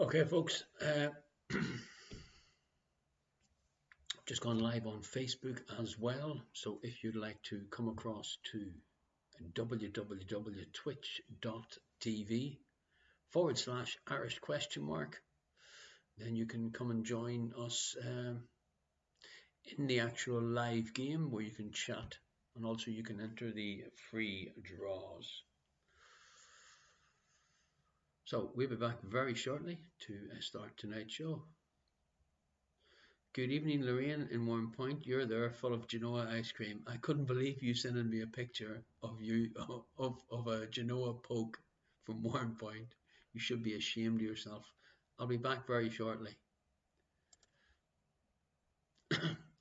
Okay, folks, just gone live on Facebook as well. So if you'd like to come across to www.twitch.tv/Irish question mark, then you can come and join us in the actual live game where you can chat, and also you can enter the free draws. So we'll be back very shortly to start tonight's show. Good evening, Lorraine in Warm Point. You're there full of Genoa ice cream. I couldn't believe you sending me a picture of you of a Genoa poke from Warm Point. You should be ashamed of yourself. I'll be back very shortly.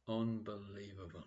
Unbelievable.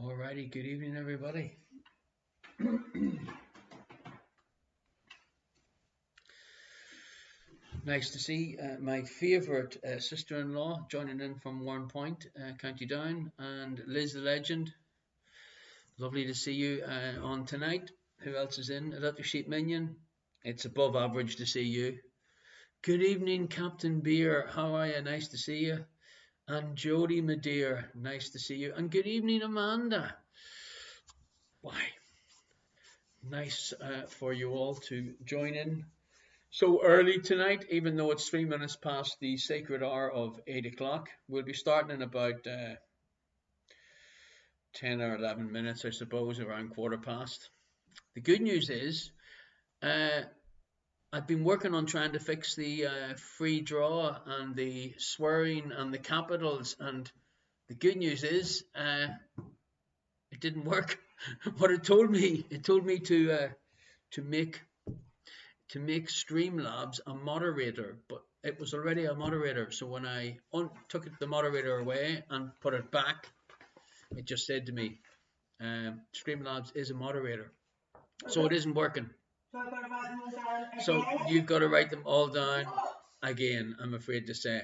Alrighty, good evening, everybody. Nice to see my favourite sister-in-law joining in from Warrenpoint, County Down, and Liz the Legend. Lovely to see you on tonight. Who else is in? Dr. Sheep Minion. It's above average to see you. Good evening, Captain Beer. How are you? Nice to see you. And Jody, my dear, nice to see you. And good evening, Amanda. Why? Nice for you all to join in so early tonight, even though it's 3 minutes past the sacred hour of 8 o'clock. We'll be starting in about 10 or 11 minutes, I suppose, around quarter past. The good news is I've been working on trying to fix the free draw and the swearing and the capitals, and the good news is it didn't work. What it told me to make Streamlabs a moderator, but it was already a moderator. So when I took the moderator away and put it back, it just said to me, Streamlabs is a moderator. So it isn't working. So you've got to write them all down again, I'm afraid to say.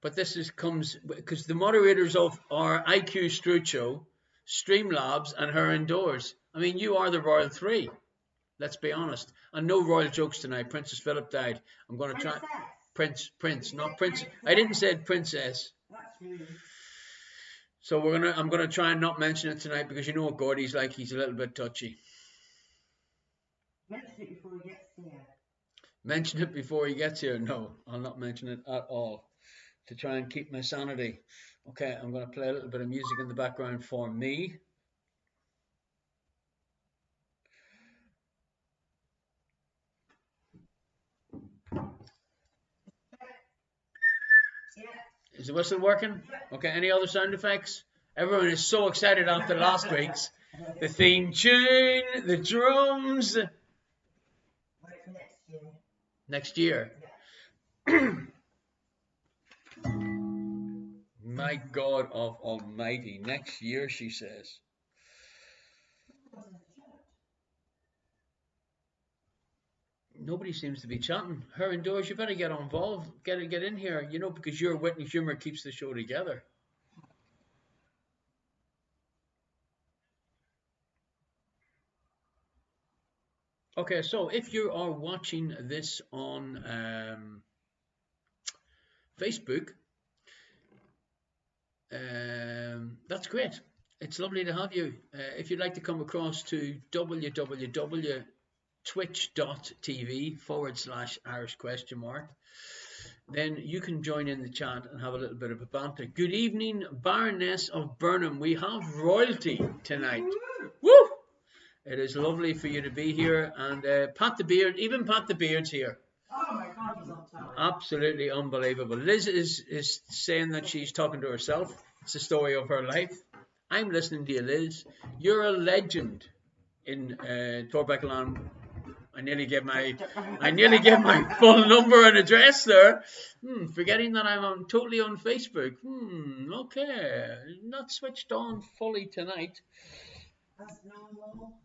But this comes because the moderators of our IQ Stroot Show, Streamlabs, and her indoors. I mean, you are the Royal Three. Let's be honest. And no royal jokes tonight. Princess Philip died. I'm going to try. Prince, not Prince. I didn't say princess. That's rude. So I'm gonna try and not mention it tonight because you know what Gordy's like. He's a little bit touchy. Mention it before he gets here. Mention it before he gets here. No, I'll not mention it at all. To try and keep my sanity. Okay, I'm going to play a little bit of music in the background for me. Is the whistle working? Okay, any other sound effects? Everyone is so excited after last week's. The theme tune, the drums. Next year. My God of Almighty. Next year, she says. Nobody seems to be chatting. Her indoors, you better get involved. Get in here, you know, because your wit and humour keeps the show together. Okay, so if you are watching this on Facebook, that's great. It's lovely to have you. If you'd like to come across to www.twitch.tv/Irish Questionmark, then you can join in the chat and have a little bit of a banter. Good evening, Baroness of Burnham. We have royalty tonight. Woo! It is lovely for you to be here, and Pat the Beard, even Pat the Beard's here. Oh my God, he's on time. Absolutely unbelievable. Liz is saying that she's talking to herself. It's the story of her life. I'm listening to you, Liz. You're a legend in Torbeckland. I nearly gave my full number and address there. Forgetting that I'm totally on Facebook. Okay, not switched on fully tonight. That's normal.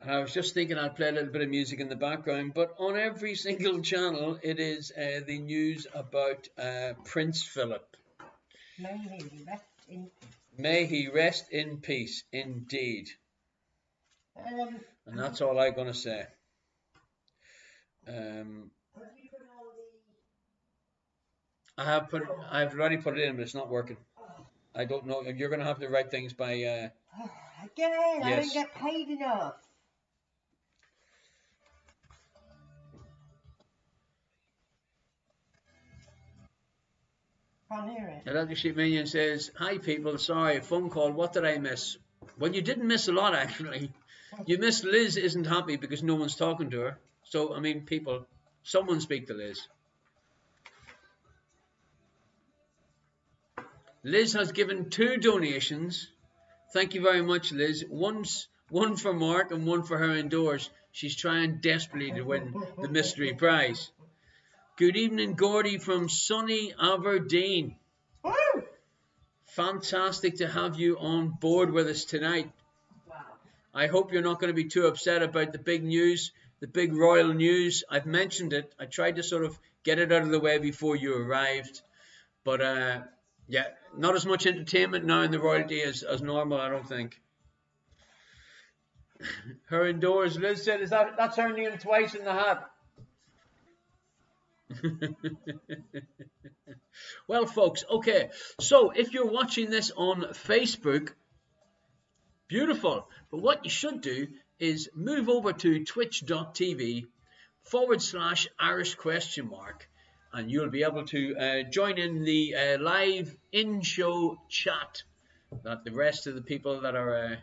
And I was just thinking I'd play a little bit of music in the background, but on every single channel it is the news about Prince Philip. May he rest in peace. May he rest in peace, indeed. And that's all I'm going to say. I've already put it in, but it's not working. I don't know. You're going to have to write things by... Again, yes. I don't get paid enough. Can't hear it. Dr. Sheep Minion says, hi people, sorry, phone call, what did I miss? Well, you didn't miss a lot, actually. You missed Liz isn't happy because no one's talking to her. So, I mean, people, someone speak to Liz. Liz has given two donations. Thank you very much, Liz. One for Mark and one for her indoors. She's trying desperately to win the mystery prize. Good evening, Gordy from sunny Aberdeen. Woo! Fantastic to have you on board with us tonight. Wow. I hope you're not going to be too upset about the big news, the big royal news. I've mentioned it. I tried to sort of get it out of the way before you arrived. But yeah, not as much entertainment now in the royalty as normal, I don't think. Her indoors, Liz said, that's her name twice in the hat. Well, folks, okay. So if you're watching this on Facebook, beautiful. But what you should do is move over to twitch.tv/Irish question mark, and you'll be able to join in the live in-show chat that the rest of the people that are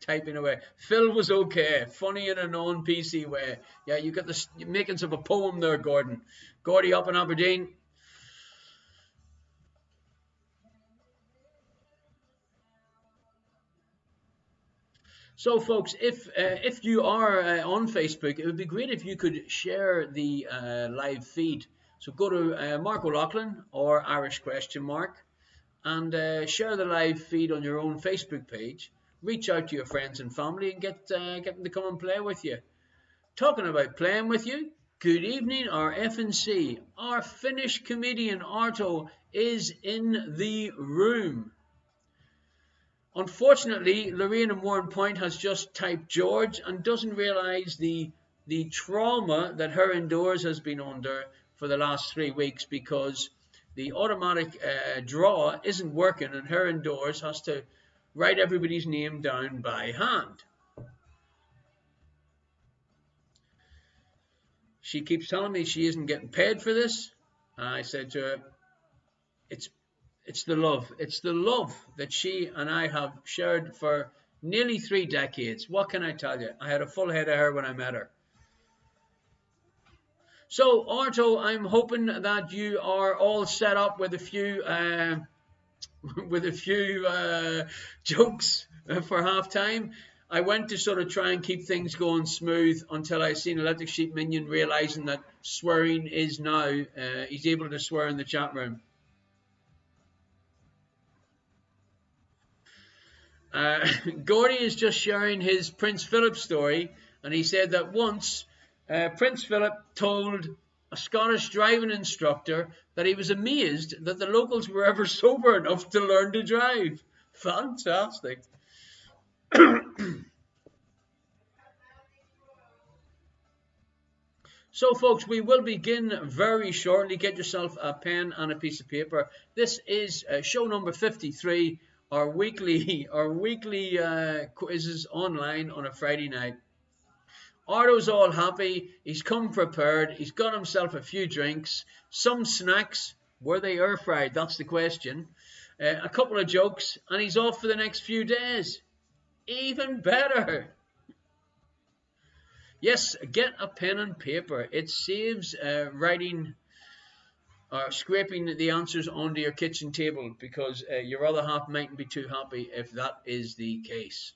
typing away. Phil was okay, funny in a non-PC way. Yeah, you got the makings of a poem there, Gordon. Gordy up in Aberdeen. So, folks, if you are on Facebook, it would be great if you could share the live feed. So go to Mark O'Loughlin or Irish Question Mark and share the live feed on your own Facebook page. Reach out to your friends and family and get them to come and play with you. Talking about playing with you, good evening, our FNC. Our Finnish comedian Arto is in the room. Unfortunately, Lorraine in Warren Point has just typed George and doesn't realise the trauma that her indoors has been under for the last 3 weeks because the automatic draw isn't working and her indoors has to write everybody's name down by hand. She keeps telling me she isn't getting paid for this. I said to her, it's it's the love. It's the love that she and I have shared for nearly 3 decades. What can I tell you? I had a full head of hair when I met her. So, Arto, I'm hoping that you are all set up with a few jokes for half time. I went to sort of try and keep things going smooth until I seen Electric Sheep Minion realizing that swearing is now. He's able to swear in the chat room. Gordy is just sharing his Prince Philip story, and he said that once Prince Philip told a Scottish driving instructor that he was amazed that the locals were ever sober enough to learn to drive. Fantastic. So, folks, we will begin very shortly. Get yourself a pen and a piece of paper. This is show number 53. Our weekly quizzes online on a Friday night. Arto's all happy. He's come prepared. He's got himself a few drinks, some snacks. Were they air fried? That's the question. A couple of jokes, and he's off for the next few days. Even better. Yes, get a pen and paper. It saves writing or scraping the answers onto your kitchen table because your other half mightn't be too happy if that is the case.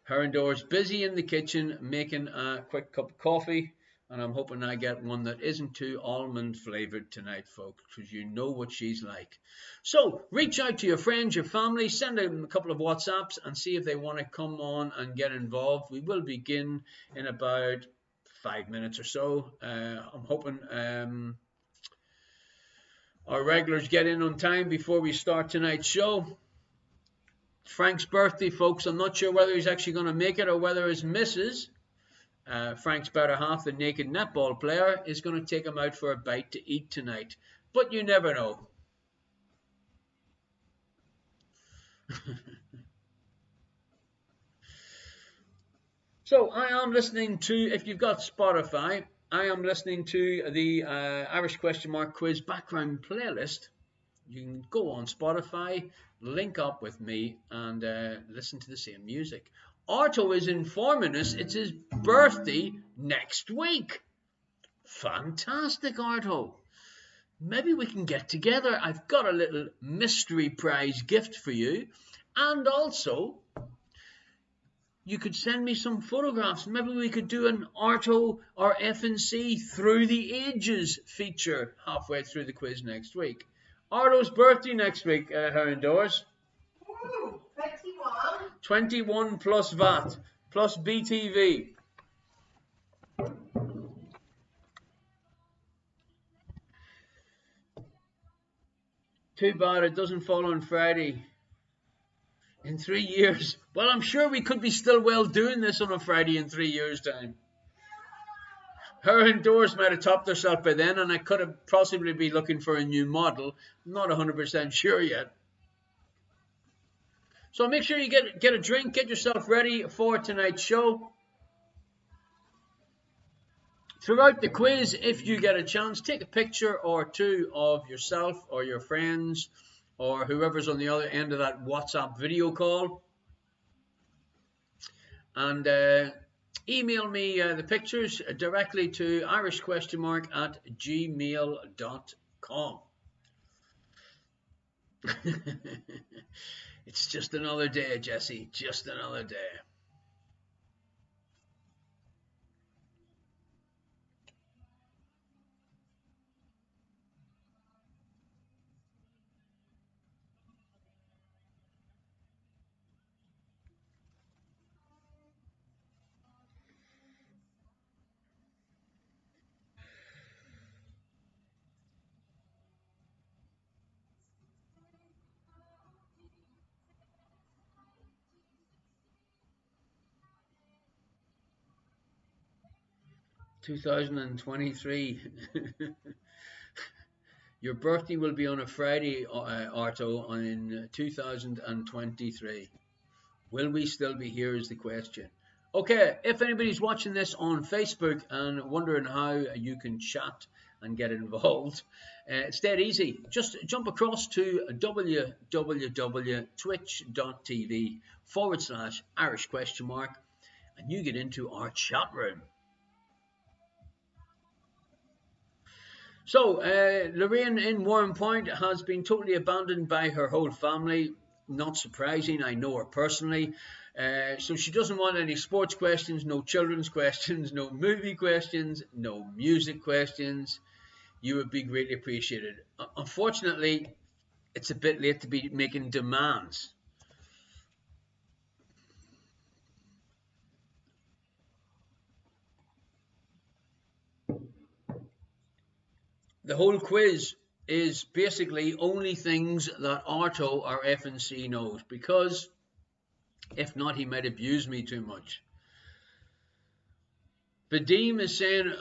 Her indoors, busy in the kitchen making a quick cup of coffee, and I'm hoping I get one that isn't too almond flavored tonight, folks, because you know what she's like. So reach out to your friends, your family, send them a couple of WhatsApps and see if they want to come on and get involved. We will begin in about 5 minutes or so. I'm hoping our regulars get in on time before we start tonight's show. Frank's birthday, folks. I'm not sure whether he's actually going to make it or whether his missus, Frank's better half, the naked netball player, is going to take him out for a bite to eat tonight. But you never know. So I am listening to, if you've got Spotify, I am listening to the Irish Question Mark quiz background playlist. You can go on Spotify, link up with me, and listen to the same music. Arto is informing us it's his birthday next week. Fantastic, Arto. Maybe we can get together. I've got a little mystery prize gift for you. And also, you could send me some photographs. Maybe we could do an Arto or FNC Through the Ages feature halfway through the quiz next week. Arto's birthday next week, Heron Doors. 21. 21 plus VAT, plus BTV. Too bad it doesn't fall on Friday. In 3 years. Well, I'm sure we could be still well doing this on a Friday in 3 years' time. Her indoors might have topped herself by then, and I could have possibly be looking for a new model. I'm not 100% sure yet. So make sure you get a drink, get yourself ready for tonight's show. Throughout the quiz, if you get a chance, take a picture or two of yourself or your friends or whoever's on the other end of that WhatsApp video call. And email me the pictures directly to irishquestionmark@gmail.com. It's just another day, Jesse. Just another day. (2023) Your birthday will be on a Friday, Arto, in 2023. Will we still be here is the question. Okay, if anybody's watching this on Facebook and wondering how you can chat and get involved, it's dead easy. Just jump across to www.twitch.tv/Irish question mark and you get into our chat room. So, Lorraine in Warren Point has been totally abandoned by her whole family. Not surprising, I know her personally. So she doesn't want any sports questions, no children's questions, no movie questions, no music questions. You would be greatly appreciated. Unfortunately, it's a bit late to be making demands. The whole quiz is basically only things that Arto or FNC knows, because if not, he might abuse me too much. Vadim is saying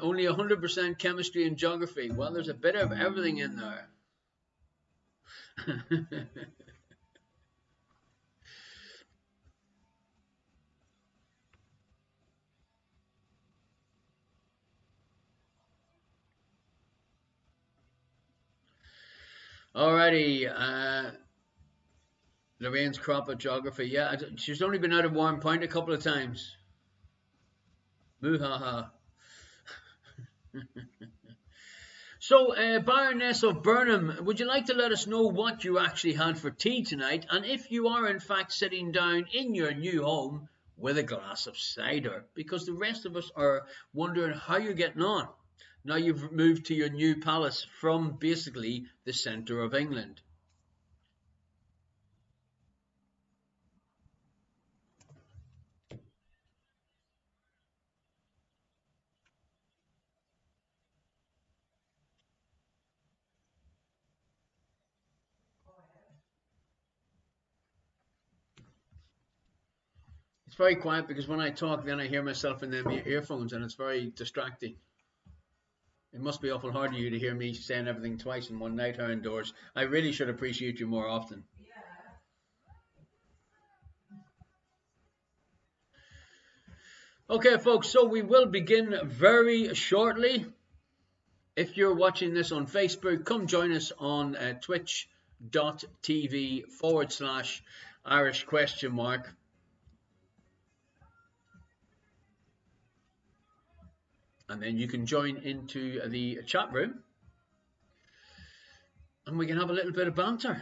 only 100% chemistry and geography. Well, there's a bit of everything in there. Alrighty, Lorraine's crop of geography. Yeah, she's only been out of Warren Point a couple of times. Moo-ha-ha. So, Baroness of Burnham, would you like to let us know what you actually had for tea tonight, and if you are in fact sitting down in your new home with a glass of cider? Because the rest of us are wondering how you're getting on. Now you've moved to your new palace from basically the centre of England. It's very quiet because when I talk, then I hear myself in them earphones, and it's very distracting. It must be awful hard for you to hear me saying everything twice in one night, Heron Doors. I really should appreciate you more often. Okay, folks, so we will begin very shortly. If you're watching this on Facebook, come join us on twitch.tv/Irish question mark. and then you can join into the chat room and we can have a little bit of banter.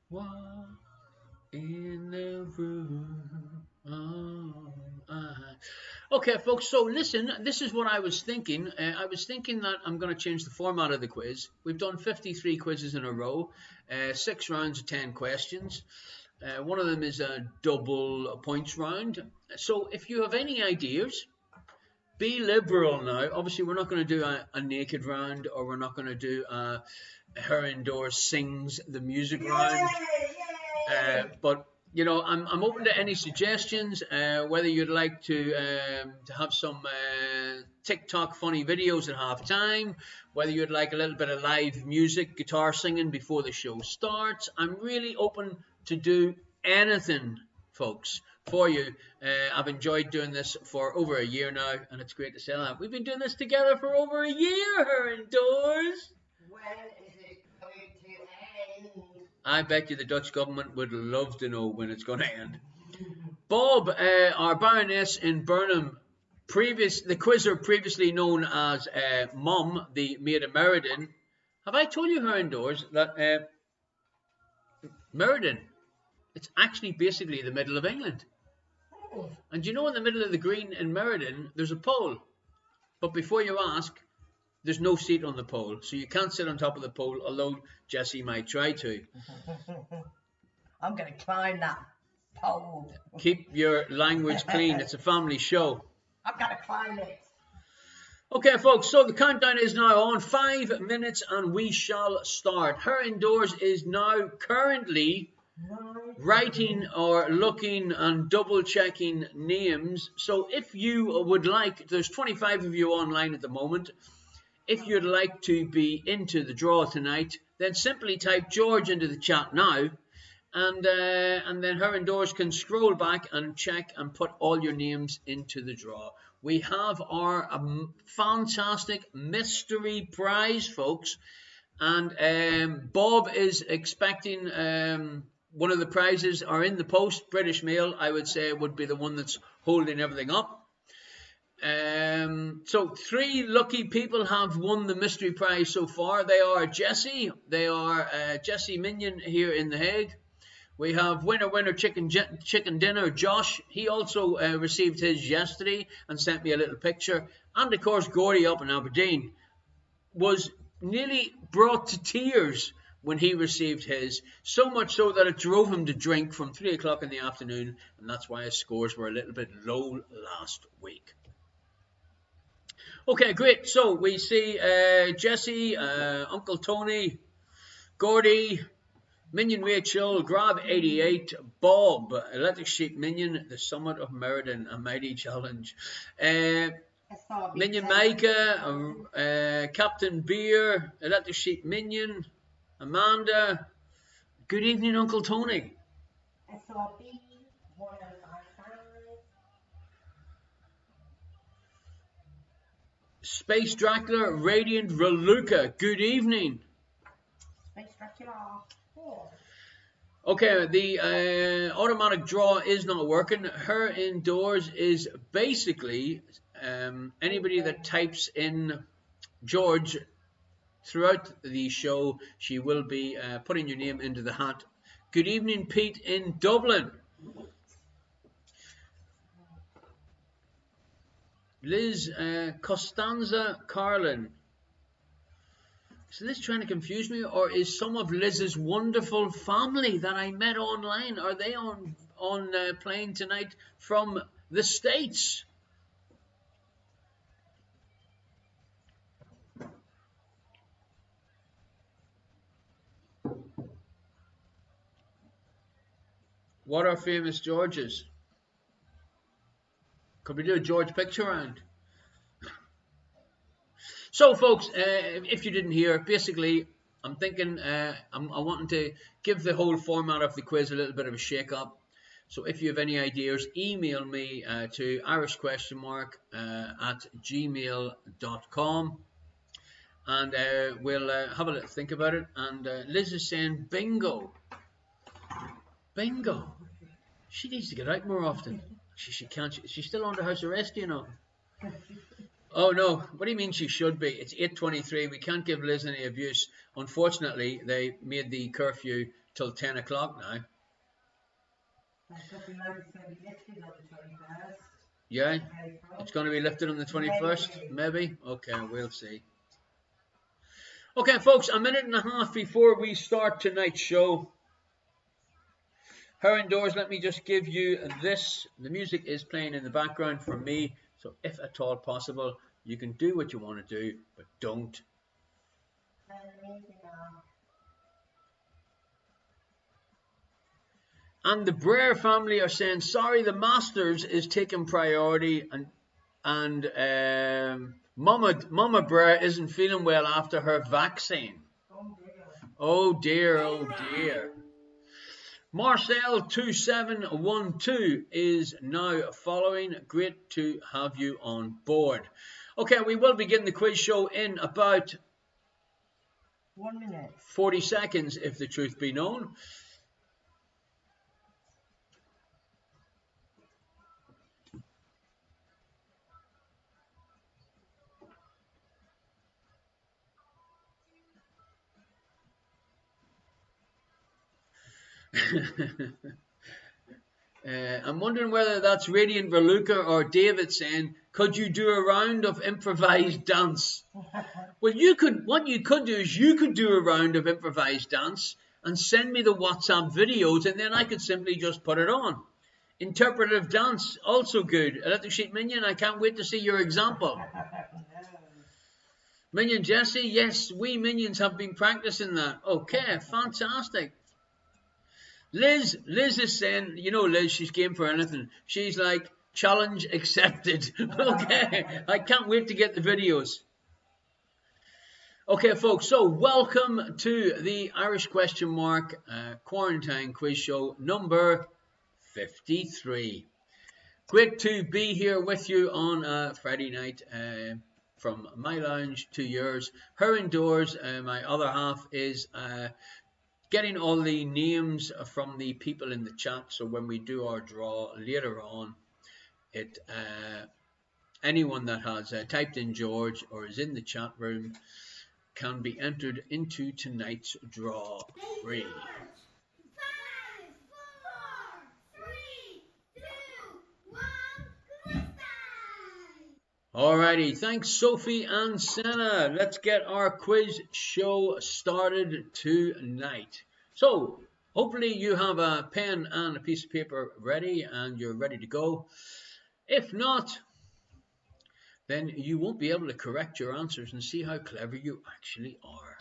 What in the room? Okay, folks, so listen, this is what I was thinking. I was thinking that I'm going to change the format of the quiz. We've done 53 quizzes in a row, 6 rounds of 10 questions. One of them is a double points round. So if you have any ideas, be liberal now. Obviously, we're not going to do a naked round, or we're not going to do a her indoors sings the music round. But you know, I'm open to any suggestions. Whether you'd like to have some TikTok funny videos at half time, whether you'd like a little bit of live music, guitar singing before the show starts. I'm really open to do anything, folks, for you. I've enjoyed doing this for over a year now, and it's great to say that. We've been doing this together for over a year, her indoors. When is it going to end? I bet you the Dutch government would love to know when it's going to end. Bob, our Baroness in Burnham, the quizzer previously known as Mum, the maid of Meriden. Have I told you her indoors that Meriden, it's actually basically the middle of England. And you know, in the middle of the green in Meriden, there's a pole. But before you ask, there's no seat on the pole. So you can't sit on top of the pole, although Jessie might try to. I'm going to climb that pole. Keep your language clean. It's a family show. I've got to climb it. Okay, folks, so the countdown is now on. 5 minutes and we shall start. Her indoors is now currently writing or looking and double checking names. So if you would like, there's 25 of you online at the moment. If you'd like to be into the draw tonight, then simply type George into the chat now, and then her indoors can scroll back and check and put all your names into the draw. We have our fantastic mystery prize, folks, and Bob is expecting one of the prizes are in the post. British Mail, I would say, would be the one that's holding everything up. So 3 lucky people have won the mystery prize so far. They are Jessie. They are Jessie Minion here in The Hague. We have winner chicken dinner Josh. He also received his yesterday and sent me a little picture. And of course Gordy up in Aberdeen was nearly brought to tears when he received his, so much so that it drove him to drink from 3 o'clock in the afternoon, and that's why his scores were a little bit low last week. Okay, great. So we see Jessie, Uncle Tony, Gordy, Minion Rachel, Grab 88, Bob, Electric Sheep Minion, The Summit of Meriden, a mighty challenge. Minion Micah, Captain Beer, Electric Sheep Minion, Amanda. Good evening, Uncle Tony. SRB 1055. Space Dracula, Radiant Reluca. Good evening. Space Dracula 4. Okay, the automatic draw is not working. Her indoors is basically anybody that types in George throughout the show, she will be putting your name into the hat. Good evening, Pete in Dublin. Liz Costanza Carlin. Is Liz trying to confuse me, or is some of Liz's wonderful family that I met online, are they on plane tonight from the States? What are famous Georges? Could we do a George picture round? So, folks, if you didn't hear, basically, I'm thinking I'm wanting to give the whole format of the quiz a little bit of a shake-up. So if you have any ideas, email me to irishquestionmark at gmail.com. and we'll have a little think about it. And Liz is saying bingo. Bingo. She needs to get out more often. She can't. She's still under house arrest, you know. Oh no, what do you mean she should be? It's 8:23. We can't give Liz any abuse. Unfortunately, they made the curfew till 10 o'clock now. Yeah, it's going to be lifted on the 21st, maybe? Okay, we'll see. Okay, folks, a minute and a half before we start tonight's show. Her indoors, let me just give you this. The music is playing in the background for me, so if at all possible, you can do what you want to do, but don't. And the Brer family are saying, sorry, the Masters is taking priority, and Mama Brer isn't feeling well after her vaccine. Oh dear, oh dear. Marcel 2712 is now following. Great to have you on board. Okay, we will begin the quiz show in about 1 minute. 40 seconds, if the truth be known. I'm wondering whether that's Radiant Verluca or David saying, could you do a round of improvised dance? Well, what you could do is you could do a round of improvised dance and send me the WhatsApp videos, and then I could simply just put it on. Interpretive dance, also good. Electric Sheep Minion, I can't wait to see your example. Minion Jesse, yes, we Minions have been practicing that. Okay, fantastic. Liz is saying, you know, Liz, she's game for anything. She's like, challenge accepted. Okay, I can't wait to get the videos. Okay, folks, so welcome to the Irish Question Mark Quarantine Quiz Show number 53. Great to be here with you on Friday night from my lounge to yours. Her indoors, my other half is getting all the names from the people in the chat, so when we do our draw later on, anyone that has typed in George or is in the chat room can be entered into tonight's draw. Hey, George. 5, 4, 3, 2, 1, Alrighty, thanks Sophie and Senna. Let's get our quiz show started tonight. So, hopefully you have a pen and a piece of paper ready and you're ready to go. If not, then you won't be able to correct your answers and see how clever you actually are.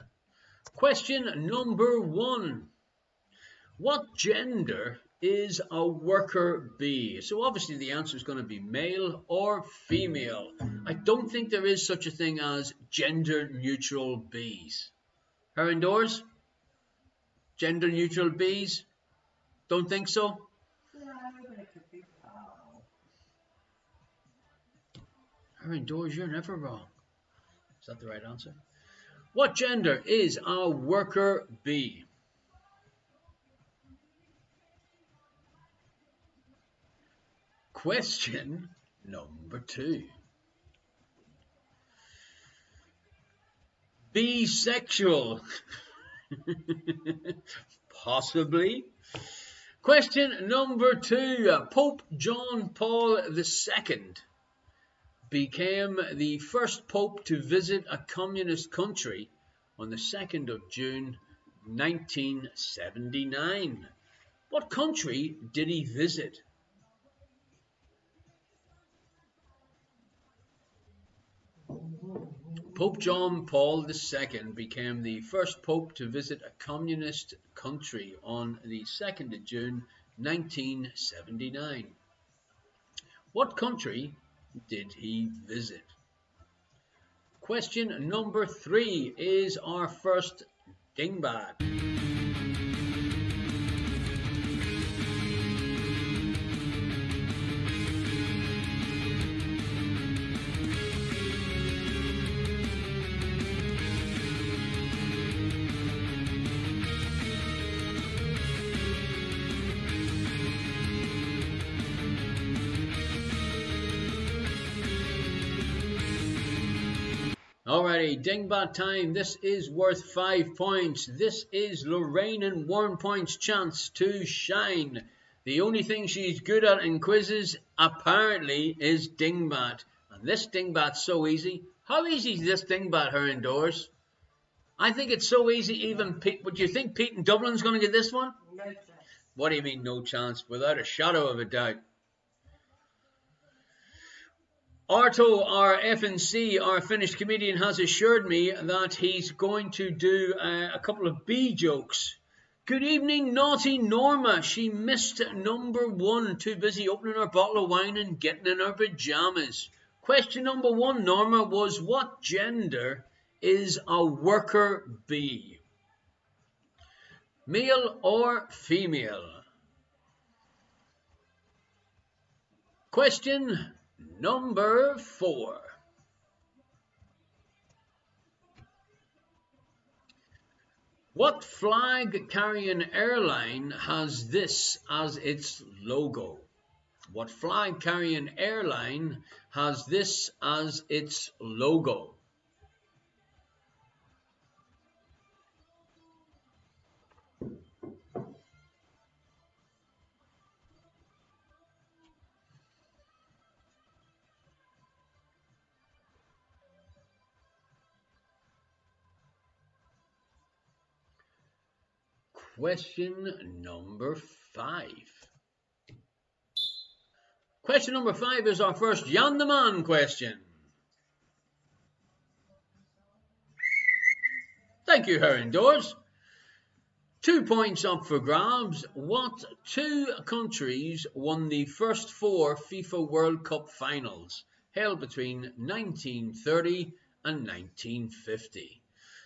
Question number 1. What gender is a worker bee? So obviously the answer is going to be male or female. I don't think there is such a thing as gender neutral bees. Her indoors? Gender neutral bees? Don't think so? Her indoors, you're never wrong. Is that the right answer? What gender is a worker bee? Question number 2. Bisexual. Possibly. Question number 2. Pope John Paul II became the first pope to visit a communist country on the 2nd of June 1979. What country did he visit? Pope John Paul II became the first pope to visit a communist country on the 2nd of June 1979. What country did he visit? Question number 3 is our first dingbat. Alrighty, dingbat time. This is worth 5 points. This is Lorraine and 1 point's chance to shine. The only thing she's good at in quizzes, apparently, is dingbat. And this dingbat's so easy. How easy is this dingbat, her indoors? I think it's so easy, even Pete. Would you think Pete in Dublin's going to get this one? No chance. What do you mean, no chance? Without a shadow of a doubt. Arto, our FNC, our Finnish comedian, has assured me that he's going to do a couple of B jokes. Good evening, naughty Norma. She missed number 1, too busy opening her bottle of wine and getting in her pajamas. Question number 1, Norma, was what gender is a worker bee? Male or female? Question number 4. What flag-carrying airline has this as its logo? What flag-carrying airline has this as its logo? Question number 5. Question number 5 is our first Jan the Man question. Thank you, her indoors. 2 points up for grabs. What 2 countries won the first 4 FIFA World Cup finals held between 1930 and 1950?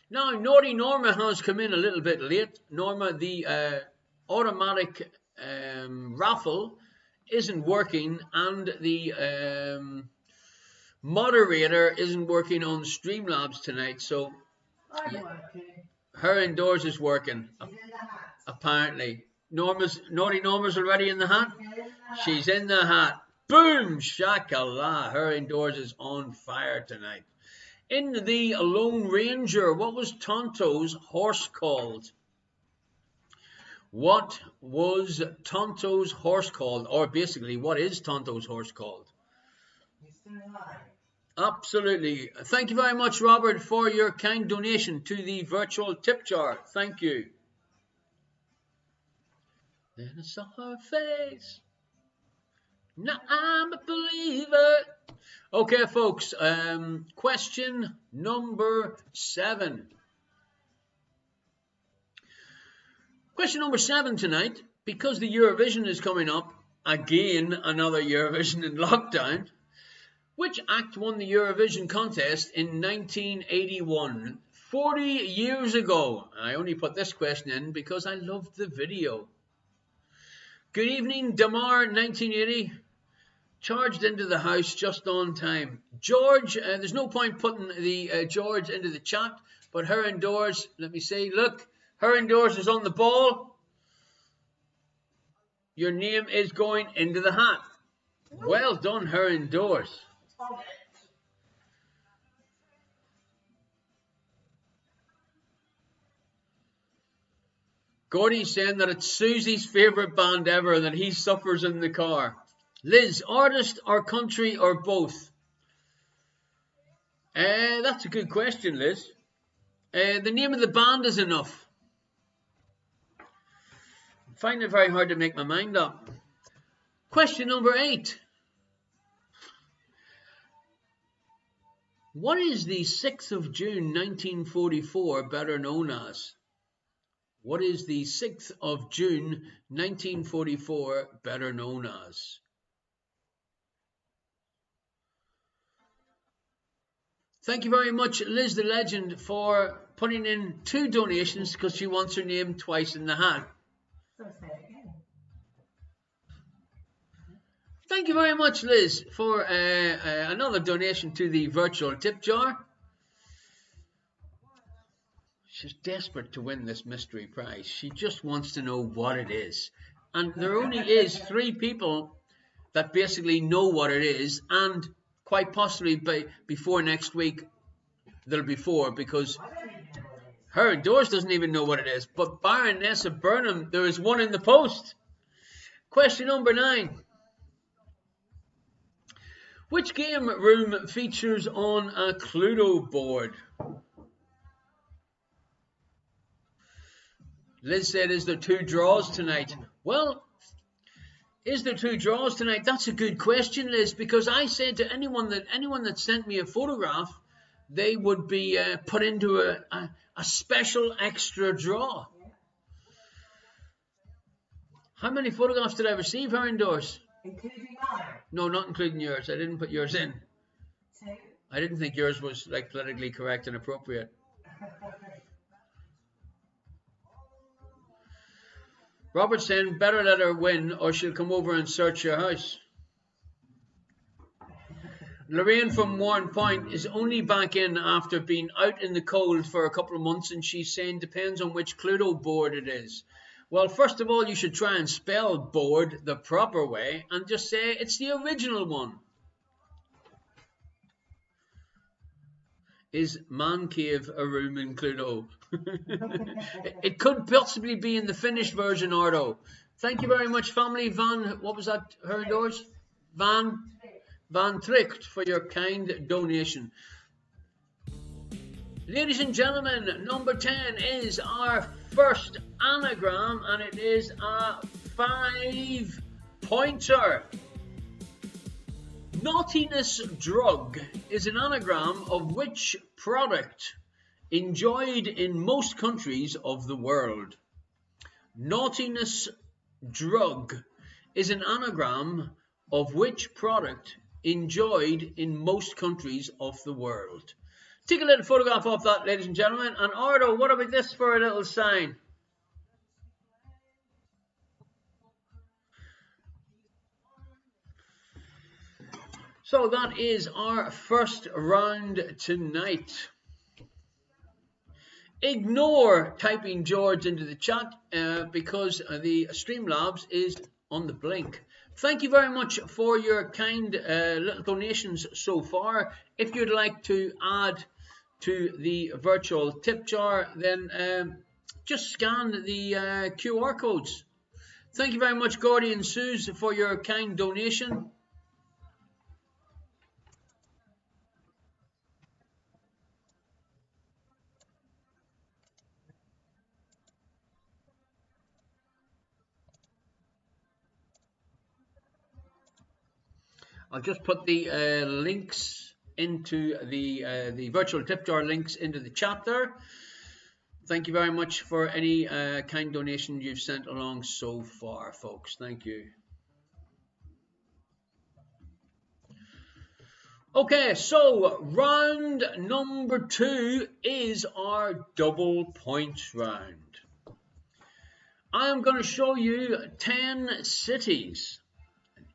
Now, naughty Norma has come in a little bit late. Norma, the automatic raffle isn't working, and the moderator isn't working on Streamlabs tonight, so I'm working. her indoors is working. She's in the hat. Apparently. Naughty Norma's already in the hat? She's in the hat. She's in the hat. Boom! Shakala. Her indoors is on fire tonight. In the Lone Ranger, what was Tonto's horse called? What was Tonto's horse called? Or basically, what is Tonto's horse called? He's still alive. Absolutely. Thank you very much, Robert, for your kind donation to the virtual tip jar. Thank you. Then I saw her face. Now I'm a believer. Okay, folks. Question number 7. Question number 7 tonight. Because the Eurovision is coming up, again, another Eurovision in lockdown. Which act won the Eurovision contest in 1981? 40 years ago. I only put this question in because I loved the video. Good evening, Damar, 1980. Charged into the house just on time. George, there's no point putting the George into the chat, but her indoors, let me say, look, her indoors is on the ball. Your name is going into the hat. Well done, her indoors. Gordy's saying that it's Susie's favourite band ever and that he suffers in the car. Liz, artist or country or both? That's a good question, Liz. The name of the band is enough. I'm finding it very hard to make my mind up. Question number 8. What is the 6th of June 1944 better known as? What is the 6th of June 1944 better known as? Thank you very much, Liz the Legend, for putting in 2 donations because she wants her name twice in the hat. So say it again. Thank you very much, Liz, for another donation to the virtual tip jar. She's desperate to win this mystery prize. She just wants to know what it is. And there only is 3 people that basically know what it is, and quite possibly before next week, there'll be 4 because I don't even know what it is. her Doris doesn't even know what it is. But Baroness of Burnham, there is 1 in the post. Question number 9. Which game room features on a Cluedo board? Liz said, is there 2 draws tonight? Well, is there 2 draws tonight? That's a good question, Liz, because I said to anyone that sent me a photograph, they would be put into a special extra draw. How many photographs did I receive, her indoors? Including mine? No, not including yours. I didn't put yours in. 2. I didn't think yours was like politically correct and appropriate. Robert saying, better let her win or she'll come over and search your house. Lorraine from Warren Point is only back in after being out in the cold for a couple of months, and she's saying depends on which Cluedo board it is. Well, first of all, you should try and spell board the proper way and just say it's the original one. Is Man Cave a room in Cluedo? It could possibly be in the finished version, Ardo. Thank you very much, family. Van, what was that, her indoors? Van Tricht for your kind donation. Ladies and gentlemen, number 10 is our first anagram, and it is a 5-pointer. Naughtiness drug is an anagram of which product enjoyed in most countries of the world? Naughtiness drug is an anagram of which product enjoyed in most countries of the world? Take a little photograph of that, ladies and gentlemen. And Ardo, what about this for a little sign? So that is our first round tonight. Ignore typing George into the chat because the Streamlabs is on the blink. Thank you very much for your kind little donations so far. If you'd like to add to the virtual tip jar, then just scan the QR codes. Thank you very much, Gordy and Suze, for your kind donation. I'll just put the links into the virtual tip jar links into the chat there. Thank you very much for any kind donation you've sent along so far, folks. Thank you. Okay, so round number 2 is our double points round. I am going to show you 10 cities.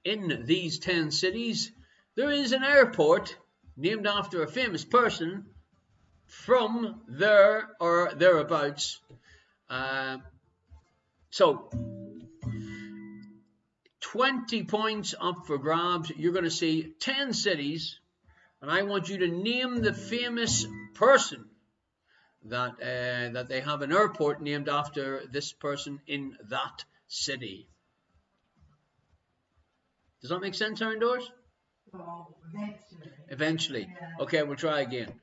In these 10 cities, there is an airport named after a famous person from there or thereabouts. So 20 points up for grabs. You're going to see 10 cities, and I want you to name the famous person that they have an airport named after this person in that city. Does that make sense, Aaron Doors? Well, eventually. Eventually. Yeah. Okay, we'll try again.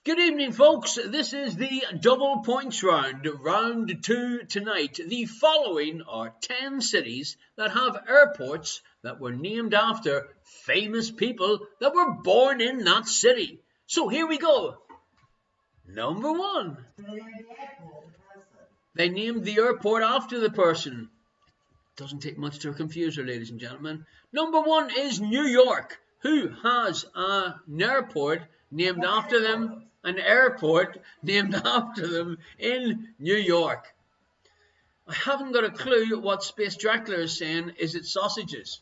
Good evening, folks. This is the double points round, round 2 tonight. The following are 10 cities that have airports that were named after famous people that were born in that city. So here we go. Number 1. They named the airport after the person. Doesn't take much to confuse her, ladies and gentlemen. Number 1 is New York. Who has an airport named after them? An airport named after them in New York. I haven't got a clue what Space Dracula is saying. Is it sausages?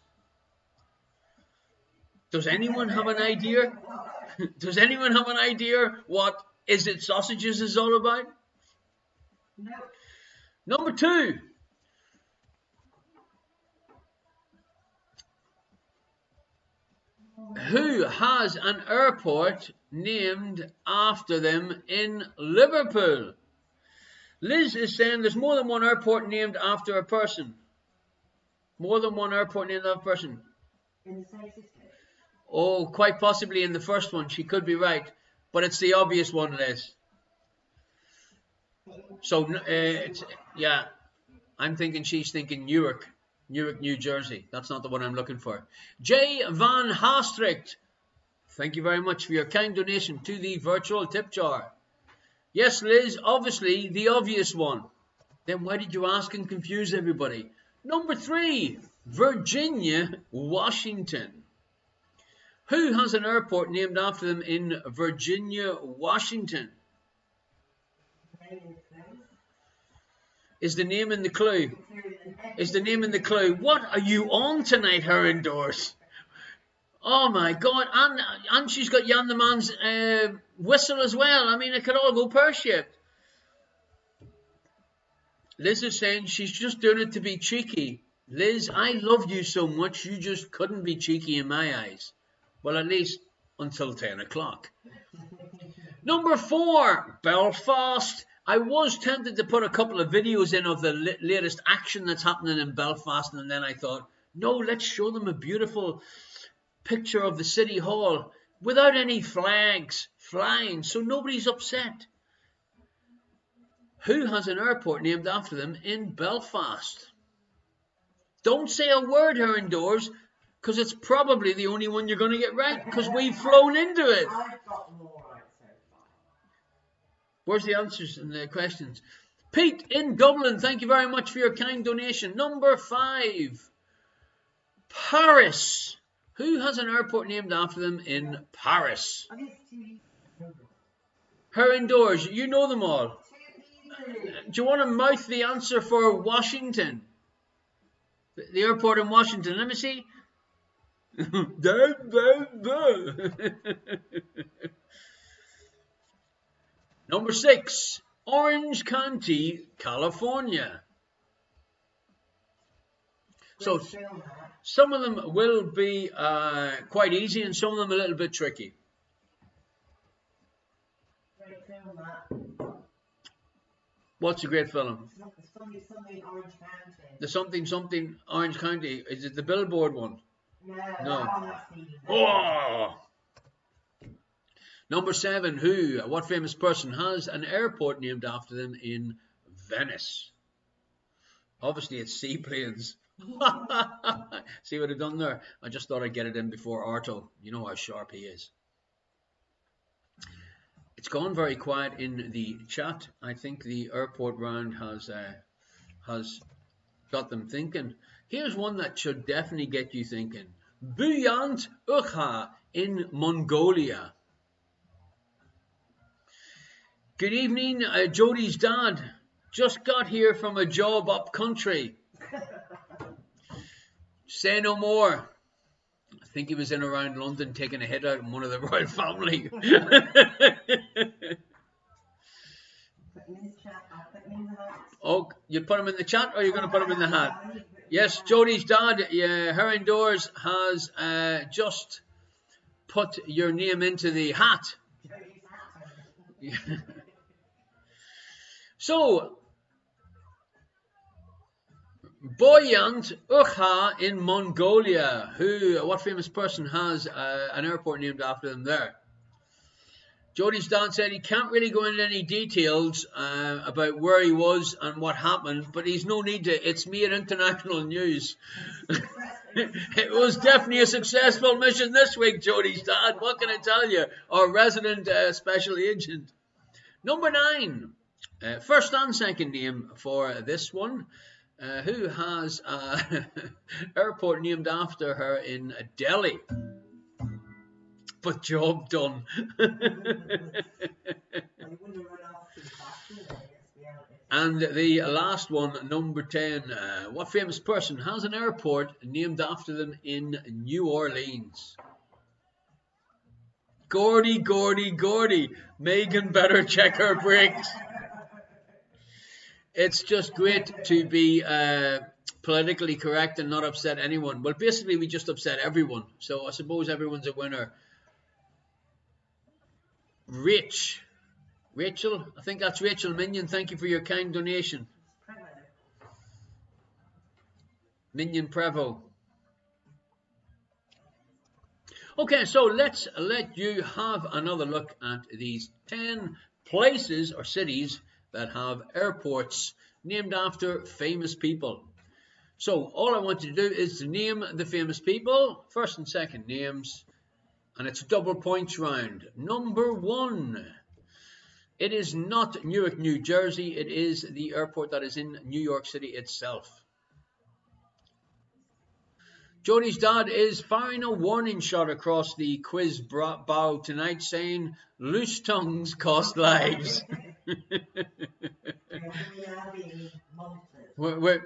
Does anyone have an idea? Does anyone have an idea what Is It Sausages is all about? No. Number 2. Who has an airport named after them in Liverpool? Liz is saying there's more than one airport named after a person. More than one airport named after a person. In the same system? Oh, quite possibly in the first one. She could be right. But it's the obvious one, Liz. So, yeah, I'm thinking she's thinking Newark, New Jersey. That's not the one I'm looking for. J. Van Haastricht, thank you very much for your kind donation to the virtual tip jar. Yes, Liz, obviously the obvious one. Then why did you ask and confuse everybody? Number 3, Virginia, Washington. Who has an airport named after them in Virginia, Washington? Is the name in the clue? Is the name in the clue? What are you on tonight, her indoors? Oh my God! And she's got Jan the Man's whistle as well. I mean, it could all go pear-shaped. Liz is saying she's just doing it to be cheeky. Liz, I love you so much, you just couldn't be cheeky in my eyes. Well, at least until 10 o'clock. Number 4, Belfast. I was tempted to put a couple of videos in of the latest action that's happening in Belfast, and then I thought, no, let's show them a beautiful picture of the city hall without any flags flying, so nobody's upset. Who has an airport named after them in Belfast? Don't say a word here indoors, because it's probably the only one you're going to get right, because we've flown into it. I've got more right so far. Where's the answers and the questions? Pete in Dublin, thank you very much for your kind donation. Number 5, Paris. Who has an airport named after them in Paris? Her indoors, you know them all. Do you want to mouth the answer for Washington? The airport in Washington, let me see. Number 6, Orange County, California. So some of them will be quite easy and some of them a little bit tricky. What's a great film? Something Orange County. The something Orange County. Is it the Billboard one? No. Oh! Number 7, what famous person has an airport named after them in Venice? Obviously it's seaplanes. See what I've done there? I just thought I'd get it in before Arto. You know how sharp he is. It's gone very quiet in the chat. I think the airport round has got them thinking. Here's one that should definitely get you thinking. Buyant Ukha in Mongolia. Good evening, Jodie's dad. Just got here from a job up country. Say no more. I think he was in around London taking a hit out on one of the royal family. Oh, you put him in the chat or you're going to put him in the hat? Yes, Jodie's dad, her indoors, has just put your name into the hat. So, Buyant Ukha in Mongolia. What famous person has an airport named after them there? Jodie's dad said he can't really go into any details about where he was and what happened, but he's no need to. It's me at International News. It was definitely a successful mission this week, Jodie's dad. What can I tell you? Our resident special agent. Number 9. First and second name for this one. Who has an airport named after her in Delhi? But job done. And the last one, number 10. What famous person has an airport named after them in New Orleans? Gordy. Megan better check her brakes. It's just great to be politically correct and not upset anyone. Well, basically, we just upset everyone. So I suppose everyone's a winner. Rach. Rachel, I think that's Rachel Minion. Thank you for your kind donation. Minion Prevo. Okay, so let's let you have another look at these 10 places or cities that have airports named after famous people. So all I want you to do is to name the famous people, first and second names, and it's a double points round. Number 1. It is not Newark, New Jersey. It is the airport that is in New York City itself. Jodie's dad is firing a warning shot across the quiz bow tonight, saying loose tongues cost lives.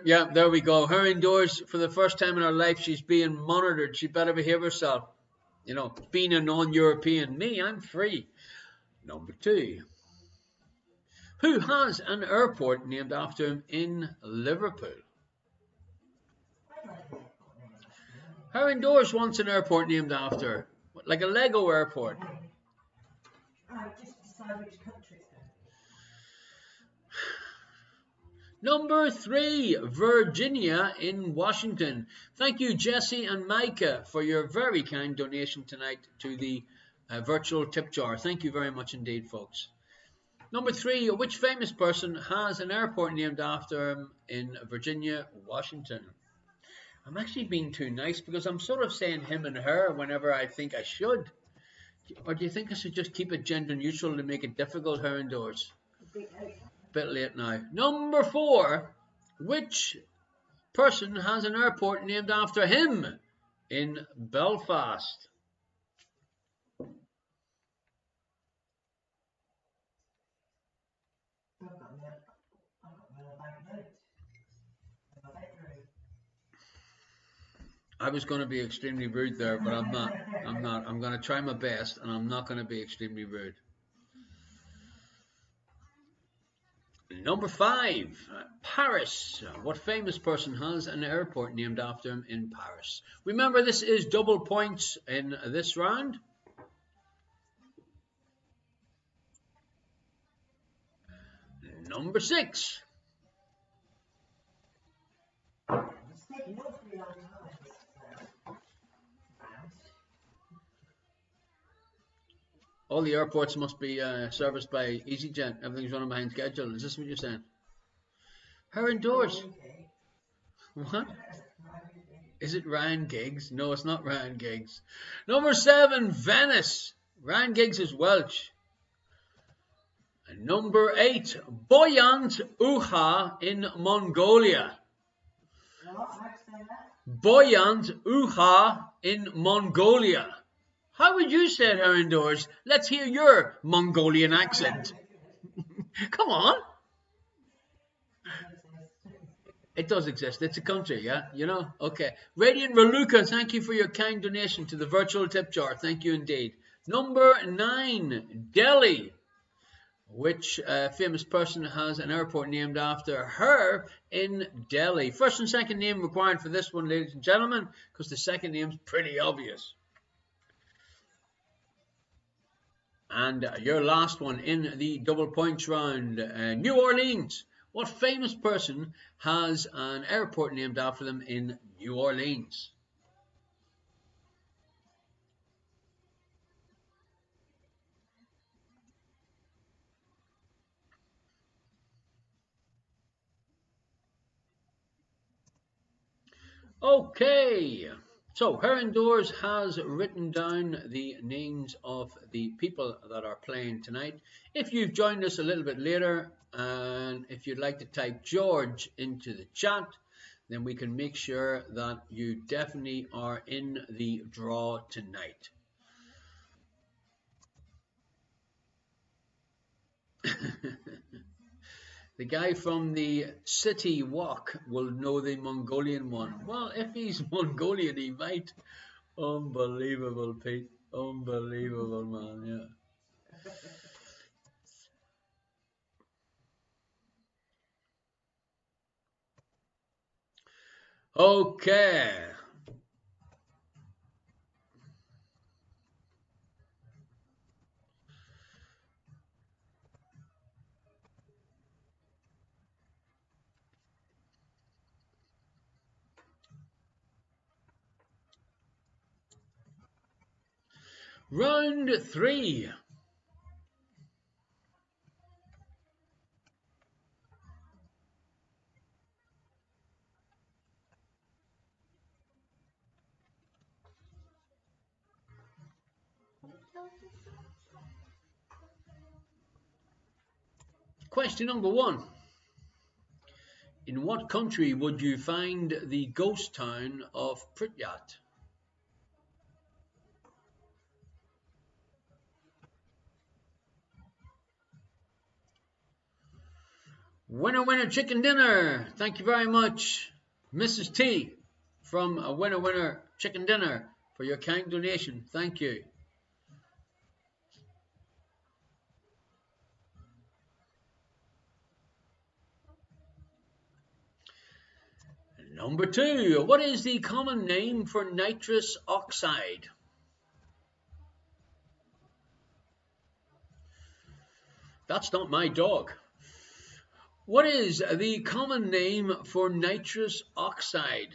Yeah, there we go. Her indoors for the first time in her life. She's being monitored. She better behave herself. You know, being a non-European. Me, I'm free. Number 2. Who has an airport named after him in Liverpool? Her indoors wants an airport named after her, like a Lego airport. Number 3, Virginia in Washington. Thank you, Jesse and Micah, for your very kind donation tonight to the virtual tip jar. Thank you very much indeed, folks. Number 3, which famous person has an airport named after him in Virginia, Washington? I'm actually being too nice because I'm sort of saying him and her whenever I think I should. Or do you think I should just keep it gender neutral to make it difficult, her indoors? Bit late now. Number 4, which person has an airport named after him in Belfast? I was going to be extremely rude there, but I'm not. I'm going to try my best, and I'm not going to be extremely rude. Number 5, Paris. What famous person has an airport named after him in Paris? Remember, this is double points in this round. Number 6. All the airports must be serviced by EasyJet. Everything's running behind schedule. Is this what you're saying? Her indoors. What? Is it Ryan Giggs? No, it's not Ryan Giggs. Number 7, Venice. Ryan Giggs is Welsh. And number 8, Boyant Uha in Mongolia. Boyant Uha in Mongolia. How would you say it, her indoors? Let's hear your Mongolian accent. Come on. It does exist. It's a country, yeah? You know? Okay. Radiant Raluca, thank you for your kind donation to the virtual tip jar. Thank you indeed. Number 9, Delhi. Which famous person has an airport named after her in Delhi? First and second name required for this one, ladies and gentlemen, because the second name's pretty obvious. And your last one in the double points round, New Orleans. What famous person has an airport named after them in New Orleans? Okay, so Heron Doors has written down the names of the people that are playing tonight. If you've joined us a little bit later, and if you'd like to type George into the chat, then we can make sure that you definitely are in the draw tonight. The guy from the City Walk will know the Mongolian one. Well, if he's Mongolian, he might. Unbelievable, Pete. Unbelievable, man. Yeah. Okay. Round 3. Question number 1. In what country would you find the ghost town of Pripyat? Winner, winner, chicken dinner. Thank you very much, Mrs. T from a Winner, winner, chicken dinner for your kind donation. Thank you. Number 2. What is the common name for nitrous oxide? That's not my dog. What is the common name for nitrous oxide?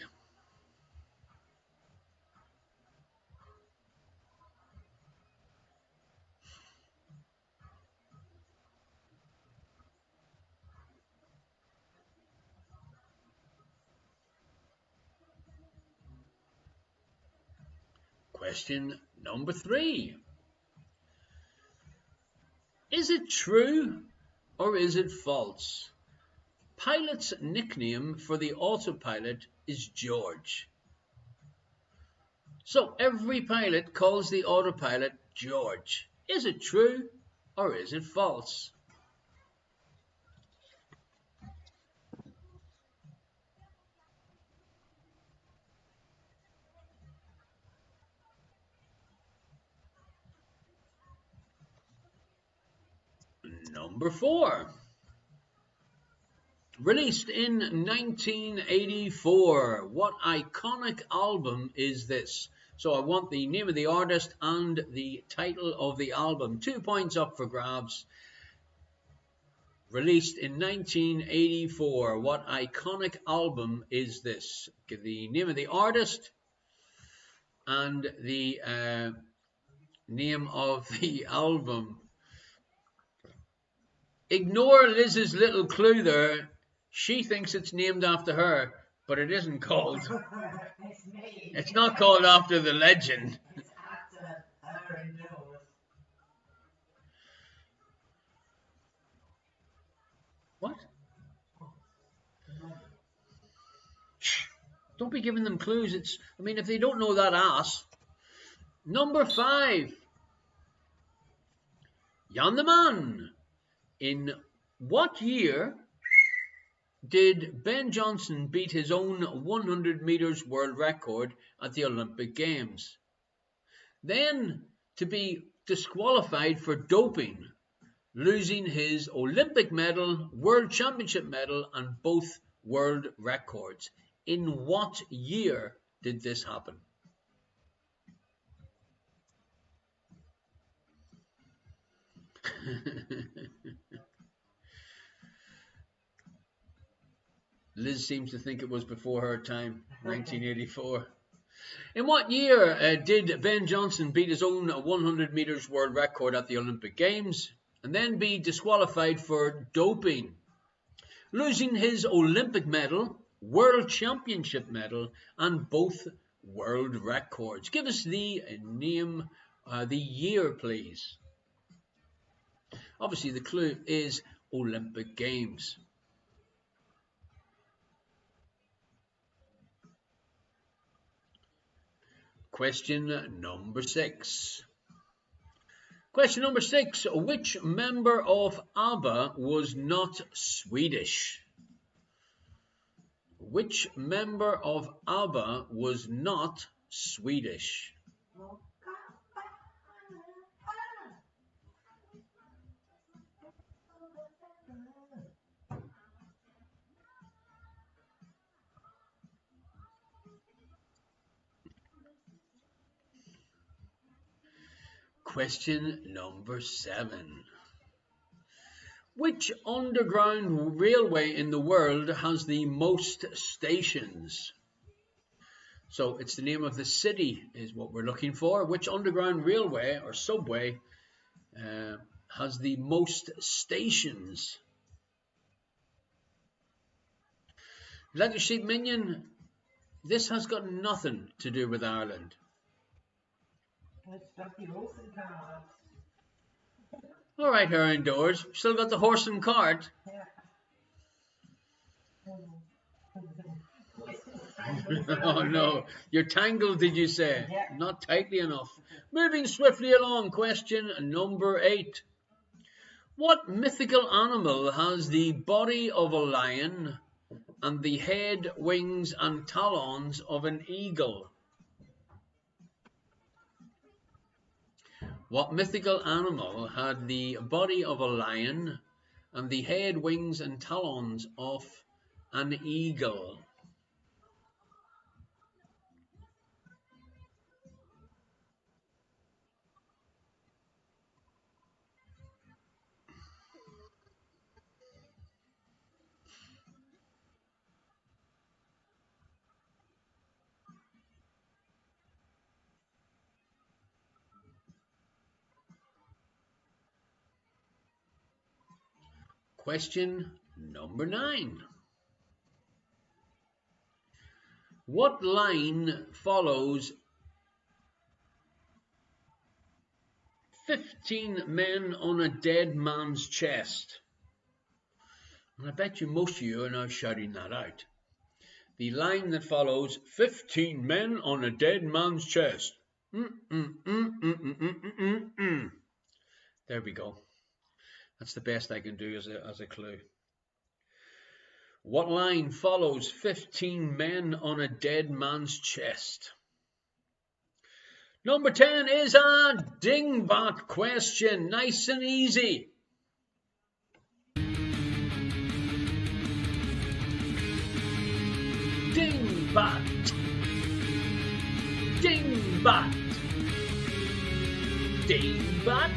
Question number 3. Is it true or is it false? Pilot's nickname for the autopilot is George. So every pilot calls the autopilot George. Is it true or is it false? Number 4. Released in 1984. What iconic album is this? So I want the name of the artist and the title of the album. 2 points up for grabs. Released in 1984. What iconic album is this? Give the name of the artist and the name of the album. Ignore Liz's little clue there. She thinks it's named after her, but it isn't called. It's me. It's not called after the legend. It's after her and yours. What? Don't be giving them clues. If they don't know that ass. Number 5. Jan the Man. In what year did Ben Johnson beat his own 100 meters world record at the Olympic Games? Then to be disqualified for doping, losing his Olympic medal, World Championship medal, and both world records. In what year did this happen? Liz seems to think it was before her time, 1984. In what year did Ben Johnson beat his own 100 meters world record at the Olympic Games and then be disqualified for doping, losing his Olympic medal, World Championship medal, and both world records? Give us the name, the year, please. Obviously, the clue is Olympic Games. Question number 6. Question number 6. Which member of ABBA was not Swedish? Which member of ABBA was not Swedish? Question number 7. Which underground railway in the world has the most stations? So it's the name of the city is what we're looking for. Which underground railway or subway has the most stations? Letter Sheep Minion, this has got nothing to do with Ireland. All right, her indoors. Still got the horse and cart. Oh no, you're tangled, did you say? Yeah. Not tightly enough. Moving swiftly along, question number 8. What mythical animal has the body of a lion and the head, wings, and talons of an eagle? What mythical animal had the body of a lion and the head, wings, and talons of an eagle? Question number 9. What line follows 15 men on a dead man's chest? And I bet you most of you are now shouting that out. The line that follows 15 men on a dead man's chest. There we go. That's the best I can do as a clue. What line follows 15 men on a dead man's chest? Number 10 is a dingbat question. Nice and easy. Dingbat. Dingbat. Dingbat.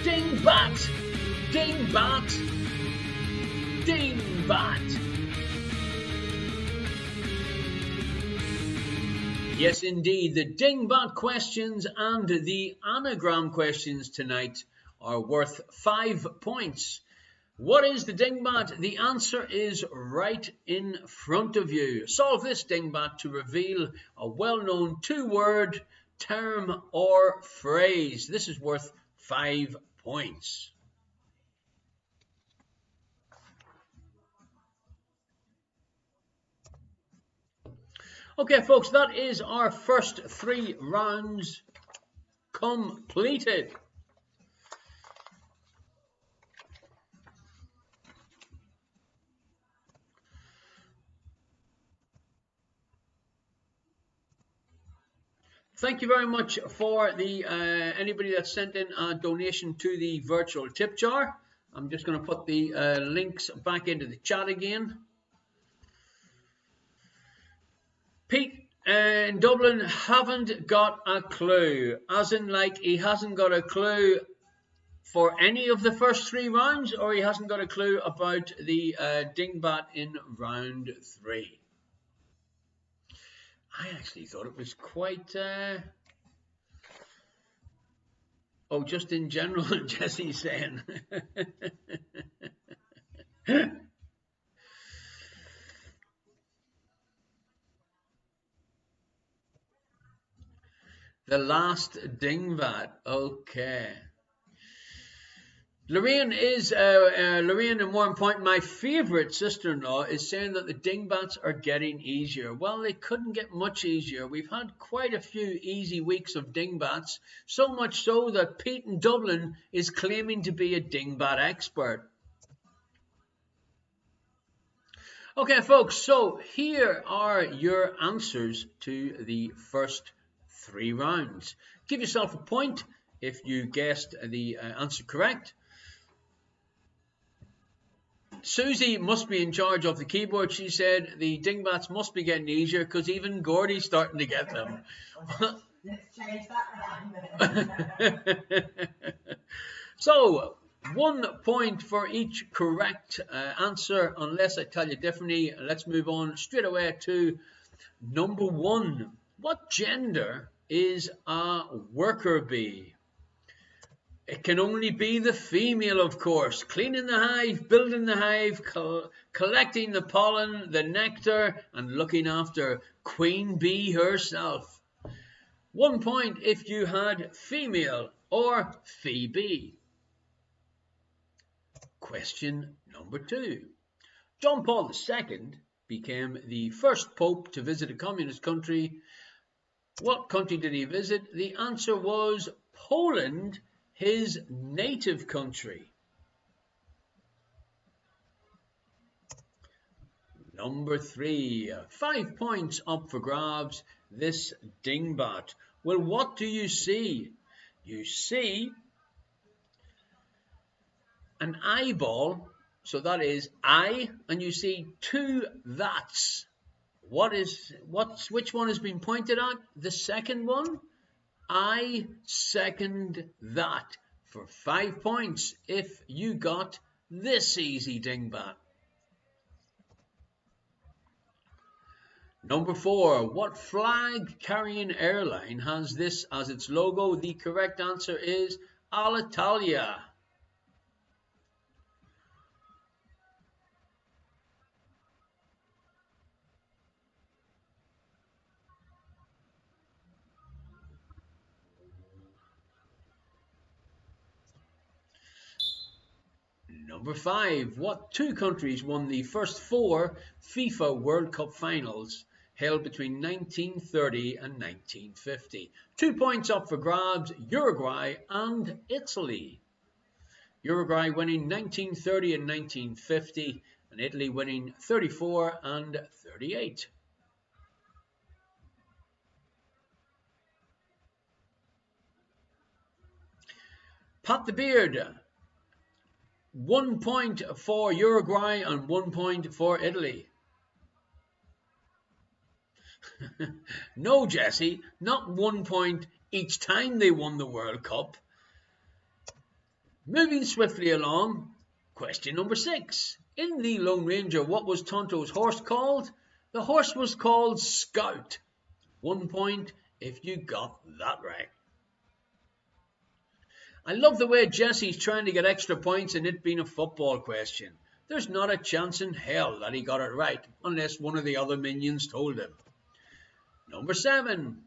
Dingbat. Dingbat. Dingbat. Yes, indeed. The dingbat questions and the anagram questions tonight are worth 5 points. What is the dingbat? The answer is right in front of you. Solve this dingbat to reveal a well-known 2-word term or phrase. This is worth 5 points. Okay, folks, that is our first 3 rounds completed. Thank you very much for the anybody that sent in a donation to the virtual tip jar. I'm just going to put the links back into the chat again. Pete in Dublin haven't got a clue, as in like he hasn't got a clue for any of the first 3 rounds, or he hasn't got a clue about the dingbat in round 3. I actually thought it was quite... Oh, just in general, Jesse's saying. The last dingbat. Okay. Lorraine is Lorraine and Warren Point, my favourite sister-in-law, is saying that the dingbats are getting easier. Well, they couldn't get much easier. We've had quite a few easy weeks of dingbats, so much so that Pete in Dublin is claiming to be a dingbat expert. Okay, folks, so here are your answers to the first 3 rounds. Give yourself a point if you guessed the answer correct. Susie must be in charge of the keyboard. She said the dingbats must be getting easier because even Gordy's starting to get them. Let's change that around. So, 1 point for each correct answer, unless I tell you differently. Let's move on straight away to number 1. What gender is a worker bee? It can only be the female, of course. Cleaning the hive, building the hive, collecting the pollen, the nectar, and looking after Queen Bee herself. 1 point if you had female or Phoebe. Question number 2. John Paul II became the first pope to visit a communist country. What country did he visit? The answer was Poland, his native country. Number 3. 5 points up for grabs. This dingbat. Well, what do you see? You see an eyeball, so that is I, and you see 2 that's. Which one has been pointed at? The second one? I second that for 5 points if you got this easy dingbat. Number 4. What flag-carrying airline has this as its logo? The correct answer is Alitalia. Number 5. What 2 countries won the first 4 FIFA World Cup finals held between 1930 and 1950? 2 points up for grabs, Uruguay and Italy. Uruguay winning 1930 and 1950, and Italy winning 34 and 38. Pat the Beard. 1 point for Uruguay and 1 point for Italy. No, Jesse, not 1 point each time they won the World Cup. Moving swiftly along, question number 6. In the Lone Ranger, what was Tonto's horse called? The horse was called Scout. 1 point if you got that right. I love the way Jesse's trying to get extra points in it being a football question. There's not a chance in hell that he got it right, unless one of the other minions told him. Number 7.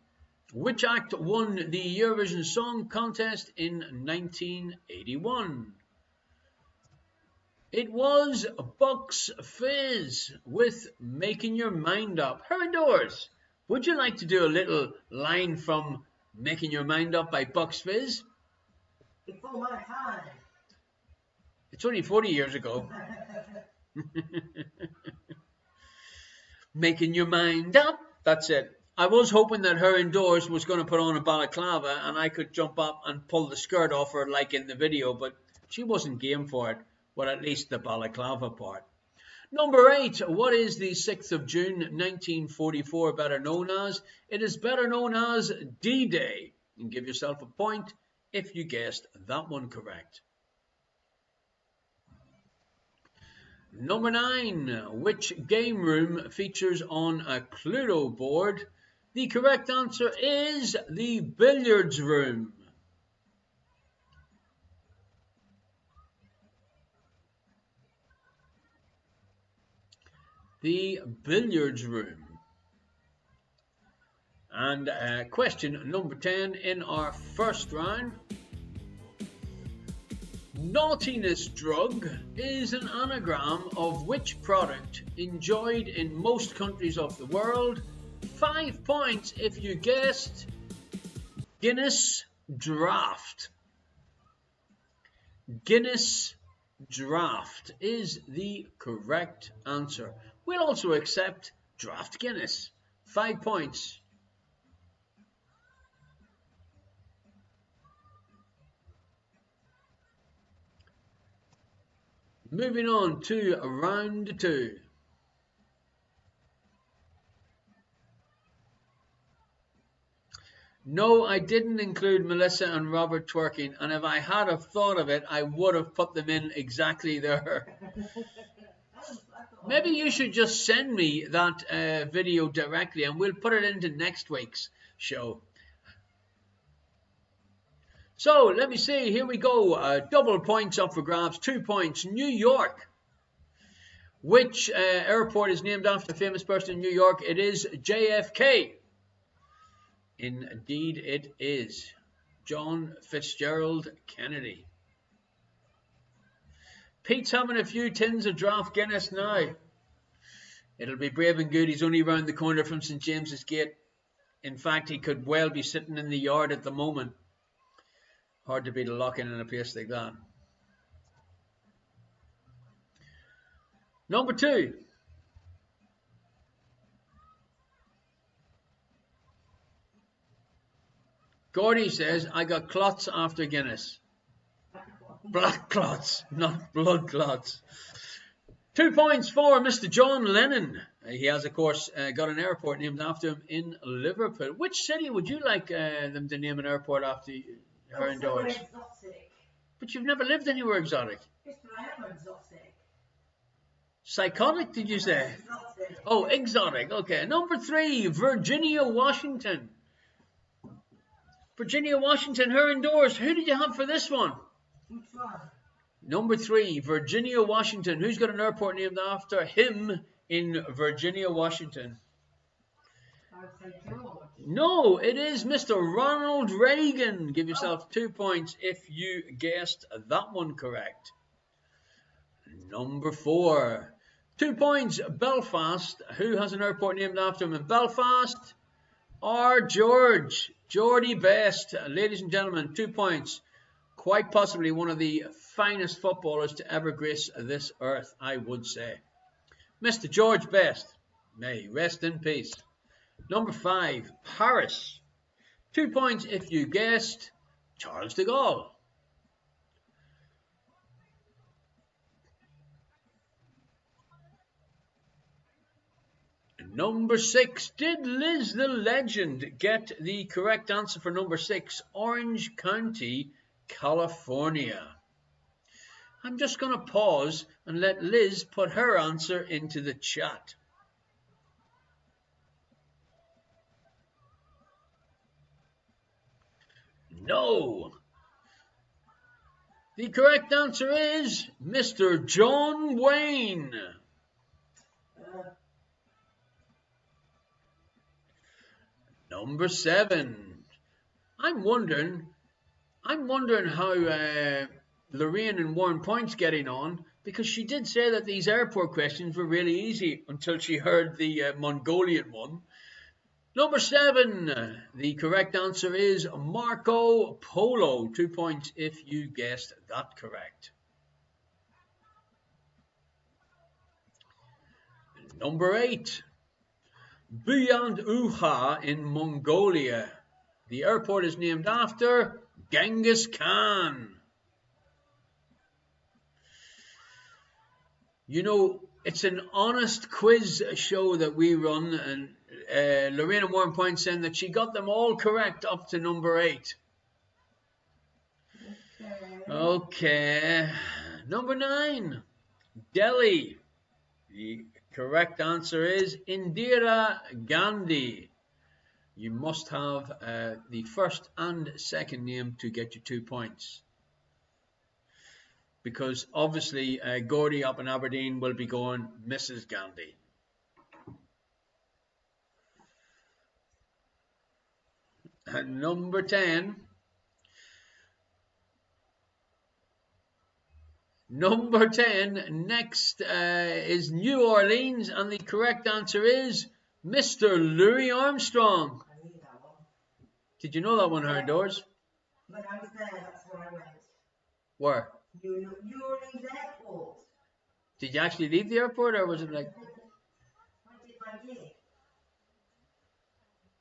Which act won the Eurovision Song Contest in 1981? It was Bucks Fizz with Making Your Mind Up. Her doors. Would you like to do a little line from Making Your Mind Up by Bucks Fizz? Before my time. It's only 40 years ago. Making your mind up. That's it. I was hoping that her indoors was going to put on a balaclava and I could jump up and pull the skirt off her like in the video, but she wasn't game for it. Well, at least the balaclava part. Number 8. What is the 6th of June 1944 better known as? It is better known as D-Day. And give yourself a point if you guessed that one correct. Number 9. Which game room features on a Cluedo board? The correct answer is the billiards room. The billiards room. And question number 10 in our first round. Naughtiness drug is an anagram of which product enjoyed in most countries of the world? 5 points if you guessed Guinness Draft. Guinness Draft is the correct answer. We'll also accept Draft Guinness. 5 points. Moving on to round 2. No, I didn't include Melissa and Robert twerking, and if I had have thought of it, I would have put them in exactly there. Maybe you should just send me that video directly, and we'll put it into next week's show. So let me see. Here we go. Double points up for grabs. 2 points. New York. Which airport is named after a famous person in New York? It is JFK. Indeed, it is. John Fitzgerald Kennedy. Pete's having a few tins of draft Guinness now. It'll be brave and good. He's only round the corner from St. James's Gate. In fact, he could well be sitting in the yard at the moment. Hard to beat a lock-in a place like that. Number 2. Gordy says, I got clots after Guinness. Black clots, not blood clots. 2 points for Mr. John Lennon. He has, of course, got an airport named after him in Liverpool. Which city would you like them to name an airport after her indoors? But you've never lived anywhere exotic. Yes, but I am exotic. Psychotic, did you say? Exotic. Oh, exotic. Okay. Number 3, Virginia, Washington. Virginia, Washington, her indoors. Who did you have for this one? Which one? Number 3, Virginia, Washington. Who's got an airport named after him in Virginia, Washington? I would say George. No, it is Mr. Ronald Reagan. Give yourself 2 points if you guessed that one correct. Number 4, 2 points, Belfast. Who has an airport named after him in Belfast? R. George. Geordie Best. Ladies and gentlemen, 2 points. Quite possibly one of the finest footballers to ever grace this earth, I would say. Mr. George Best. May he rest in peace. Number 5, Paris. 2 points if you guessed Charles de Gaulle. Number 6, did Liz the Legend get the correct answer for number 6? Orange County, California. I'm just going to pause and let Liz put her answer into the chat. No. The correct answer is Mr. John Wayne. Number 7. I'm wondering how Lorraine and Warren Point's getting on, because she did say that these airport questions were really easy until she heard the Mongolian one. Number 7, the correct answer is Marco Polo. 2 points if you guessed that correct. Number 8, Buyand in Mongolia. The airport is named after Genghis Khan. You know, it's an honest quiz show that we run, and Lorraine and Warren Point saying that she got them all correct up to number 8. Okay. Number 9, Delhi. The correct answer is Indira Gandhi. You must have the first and second name to get you 2 points. Because obviously Gordy up in Aberdeen will be going Mrs. Gandhi. And number 10. Number 10, next is New Orleans, and the correct answer is Mr. Louis Armstrong. I knew that one. Did you know that one, Hard Doors? When I was there, that's where I went. Where? New Orleans Airport. Did you actually leave the airport, or was it like I did my gig.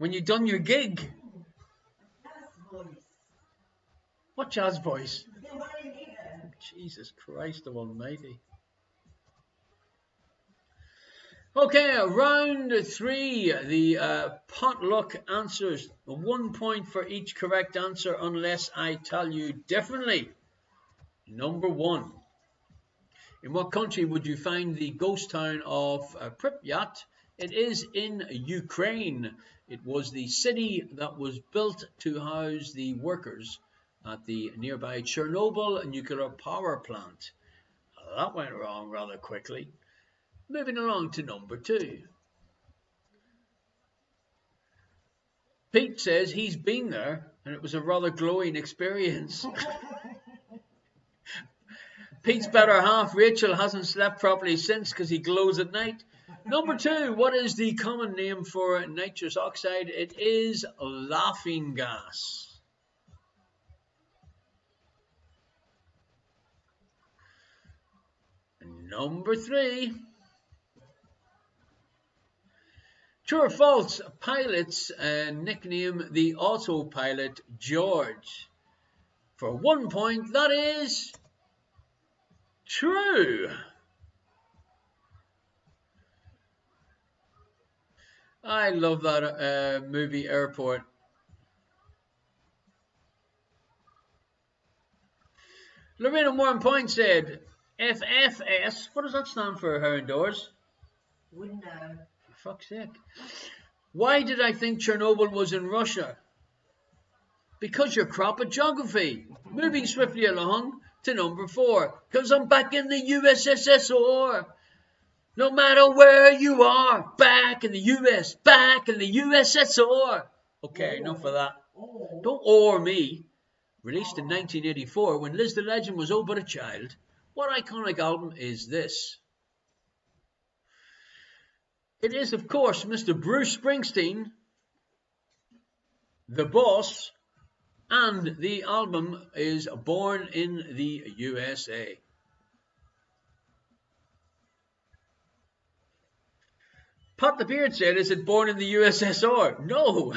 when you done your gig? Jazz voice. What jazz voice? The one in here. Jesus Christ of Almighty. Okay, round 3, the potluck answers. 1 point for each correct answer unless I tell you differently. Number 1. In what country would you find the ghost town of Pripyat? It is in Ukraine. It was the city that was built to house the workers at the nearby Chernobyl nuclear power plant. That went wrong rather quickly. Moving along to number 2. Pete says he's been there and it was a rather glowing experience. Pete's better half, Rachel, hasn't slept properly since because he glows at night. Number 2, what is the common name for nitrous oxide? It is laughing gas. Number 3, true or false, pilots nickname the autopilot George. For 1 point, that is true. I love that movie Airport. Lorena 1 point said, FFS, what does that stand for, Heron Doors? Wouldn't know. For fuck's sake. Why did I think Chernobyl was in Russia? Because you're crap at geography. Moving swiftly along to number 4. Because I'm back in the USSR. No matter where you are, back in the US, back in the USSR. Okay, enough of that. Don't owe me. Released in 1984 when Liz the Legend was oh but a child. What iconic album is this? It is, of course, Mr. Bruce Springsteen, The Boss, and the album is Born in the USA. Pat the Beard said, is it Born in the USSR? No.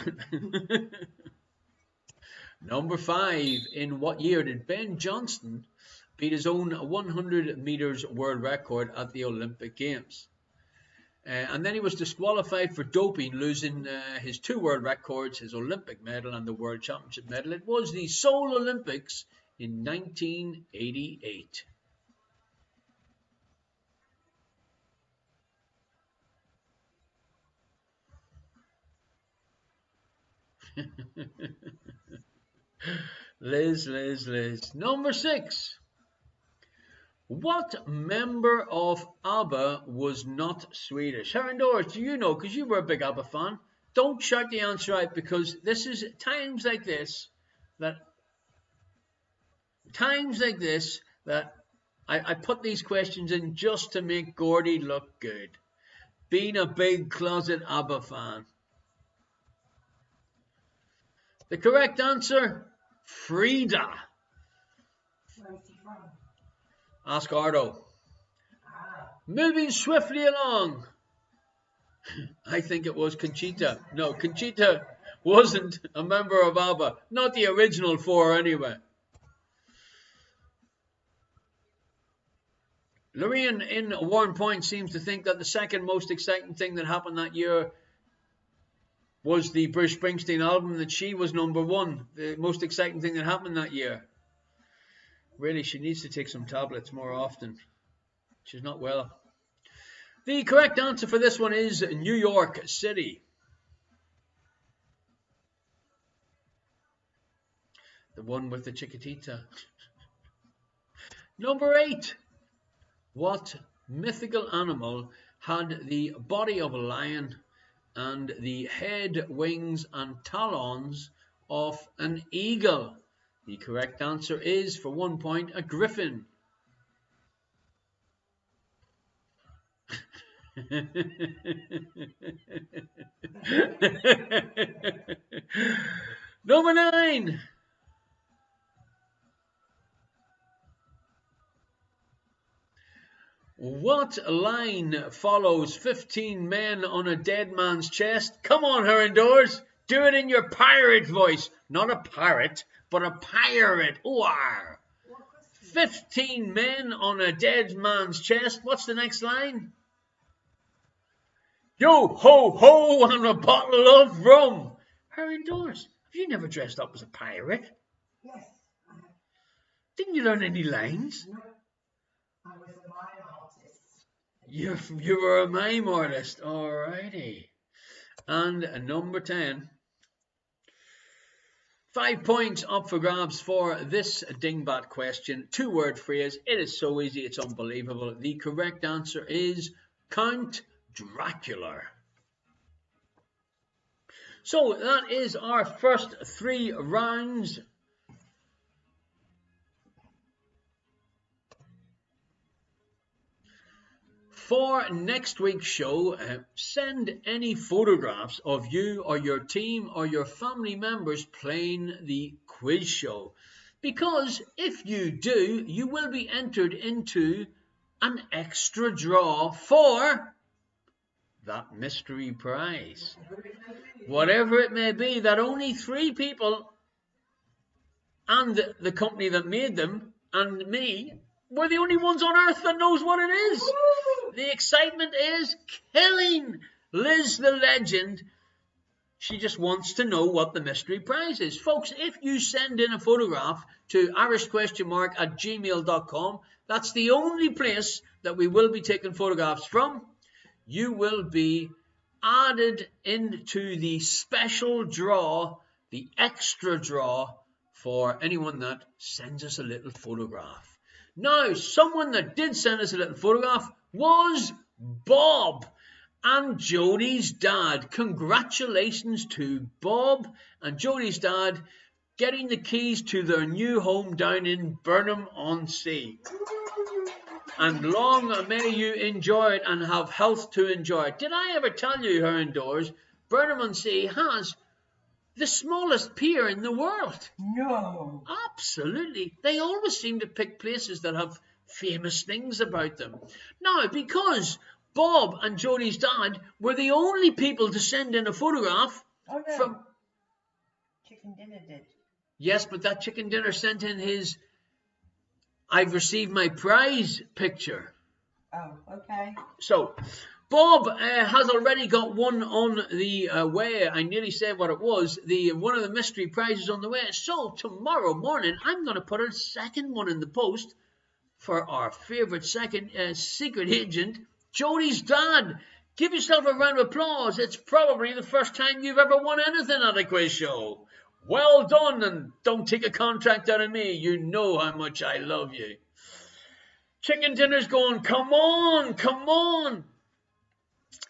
Number 5, in what year did Ben Johnston beat his own 100 meters world record at the Olympic Games? And then he was disqualified for doping, losing his 2 world records, his Olympic medal and the World Championship medal. It was the Seoul Olympics in 1988. Liz. Number 6. What member of ABBA was not Swedish? Heron Doors, do you know? Because you were a big ABBA fan. Don't shout the answer out because this is times like this that I put these questions in just to make Gordy look good. Being a big closet ABBA fan. The correct answer, Frida. Where's he from? Ask Ardo. Moving swiftly along. I think it was Conchita. No, Conchita wasn't a member of ABBA. Not the original 4 anyway. Lorraine in 1 point seems to think that the second most exciting thing that happened that year was the Bruce Springsteen album, that she was number 1. The most exciting thing that happened that year. Really, she needs to take some tablets more often. She's not well. The correct answer for this one is New York City. The one with the Chiquitita. Number 8. What mythical animal had the body of a lion and the head, wings and talons of an eagle? The correct answer is, for 1 point, a griffin. Number 9. What line follows 15 men on a dead man's chest? Come on, Heron Doors. Do it in your pirate voice. Not a pirate, but a pirate. Ooh, 15 men on a dead man's chest. What's the next line? Yo ho ho and a bottle of rum. Her indoors. Have you never dressed up as a pirate? Yes. Didn't you learn any lines? No, I was a mime artist. You were a mime artist. Alrighty. And number 10. 5 points up for grabs for this dingbat question. 2-word phrase. It is so easy, it's unbelievable. The correct answer is Count Dracula. So that is our first 3 rounds. For next week's show, send any photographs of you or your team or your family members playing the quiz show. Because if you do, you will be entered into an extra draw for that mystery prize. Whatever it may be, that only 3 people and the company that made them and me, we're the only ones on earth that knows what it is. The excitement is killing. Liz the legend, she just wants to know what the mystery prize is. Folks, if you send in a photograph to irishquestionmark@gmail.com, that's the only place that we will be taking photographs from. You will be added into the special draw, the extra draw, for anyone that sends us a little photograph. Now, someone that did send us a little photograph was Bob and Jodie's dad. Congratulations to Bob and Jodie's dad getting the keys to their new home down in Burnham-on-Sea. And long may you enjoy it and have health to enjoy it. Did I ever tell you, her indoors, Burnham-on-Sea has the smallest pier in the world? No. Absolutely. They always seem to pick places that have famous things about them. Now, because Bob and Jodie's dad were the only people to send in a photograph from... Chicken Dinner did. Yes, but that Chicken Dinner sent in his I've received my prize picture. Oh, okay. So, Bob has already got one on the way. I nearly said what it was. One of the mystery prizes on the way. So, tomorrow morning, I'm going to put a second one in the post for our favourite second secret agent, Jodie's dad. Give yourself a round of applause. It's probably the first time you've ever won anything at a quiz show. Well done, and don't take a contract out of me. You know how much I love you. Chicken Dinner's going, come on, come on.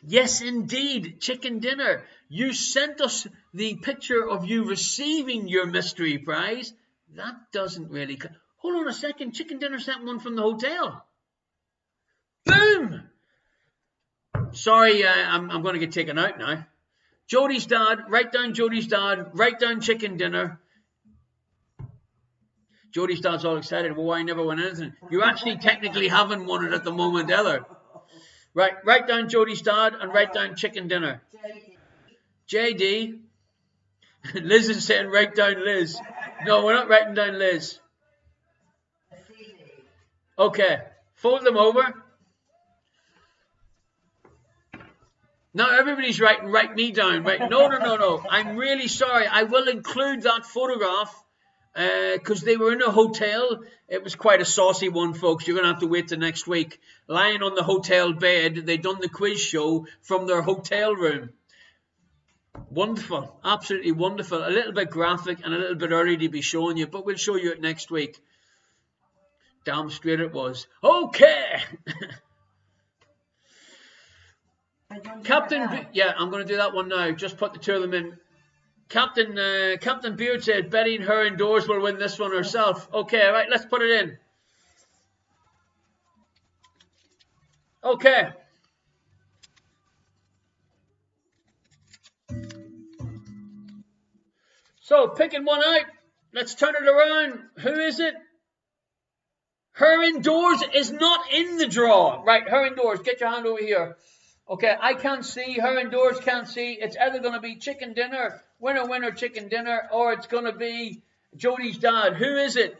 Yes, indeed, Chicken Dinner. You sent us the picture of you receiving your mystery prize. That doesn't really... Hold on a second. Chicken Dinner sent one from the hotel. Boom! Sorry, I'm going to get taken out now. Jodie's dad, write down Jodie's dad, write down Chicken Dinner. Jodie's dad's all excited. Well, I never won anything. You actually technically haven't won it at the moment either. Right, write down Jodie's dad and write down Chicken Dinner. JD. Liz is saying write down Liz. No, we're not writing down Liz. Okay, fold them over. Now everybody's writing, write me down. Right? No. I'm really sorry. I will include that photograph because they were in a hotel. It was quite a saucy one, folks. You're going to have to wait till next week. Lying on the hotel bed, they'd done the quiz show from their hotel room. Wonderful. Absolutely wonderful. A little bit graphic and a little bit early to be showing you, but we'll show you it next week. Damn straight it was. Okay. Captain, yeah, I'm going to do that one now. Just put the 2 of them in. Captain Beard said betting her indoors will win this one herself. Okay, right, let's put it in. Okay. So, picking one out. Let's turn it around. Who is it? Her indoors is not in the draw. Right, her indoors. Get your hand over here. Okay, I can't see. Her indoors can't see. It's either going to be Chicken Dinner, winner, Chicken Dinner, or it's going to be Jodie's dad. Who is it?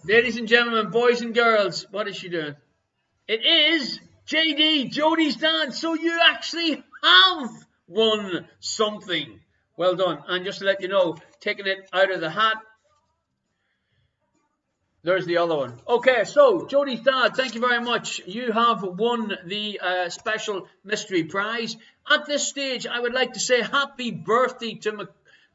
Ladies and gentlemen, boys and girls, what is she doing? It is JD, Jody's dad, so you actually have won something. Well done. And just to let you know, taking it out of the hat, there's the other one. Okay, so Jody's dad, thank you very much. You have won the special mystery prize. At this stage, I would like to say happy birthday to my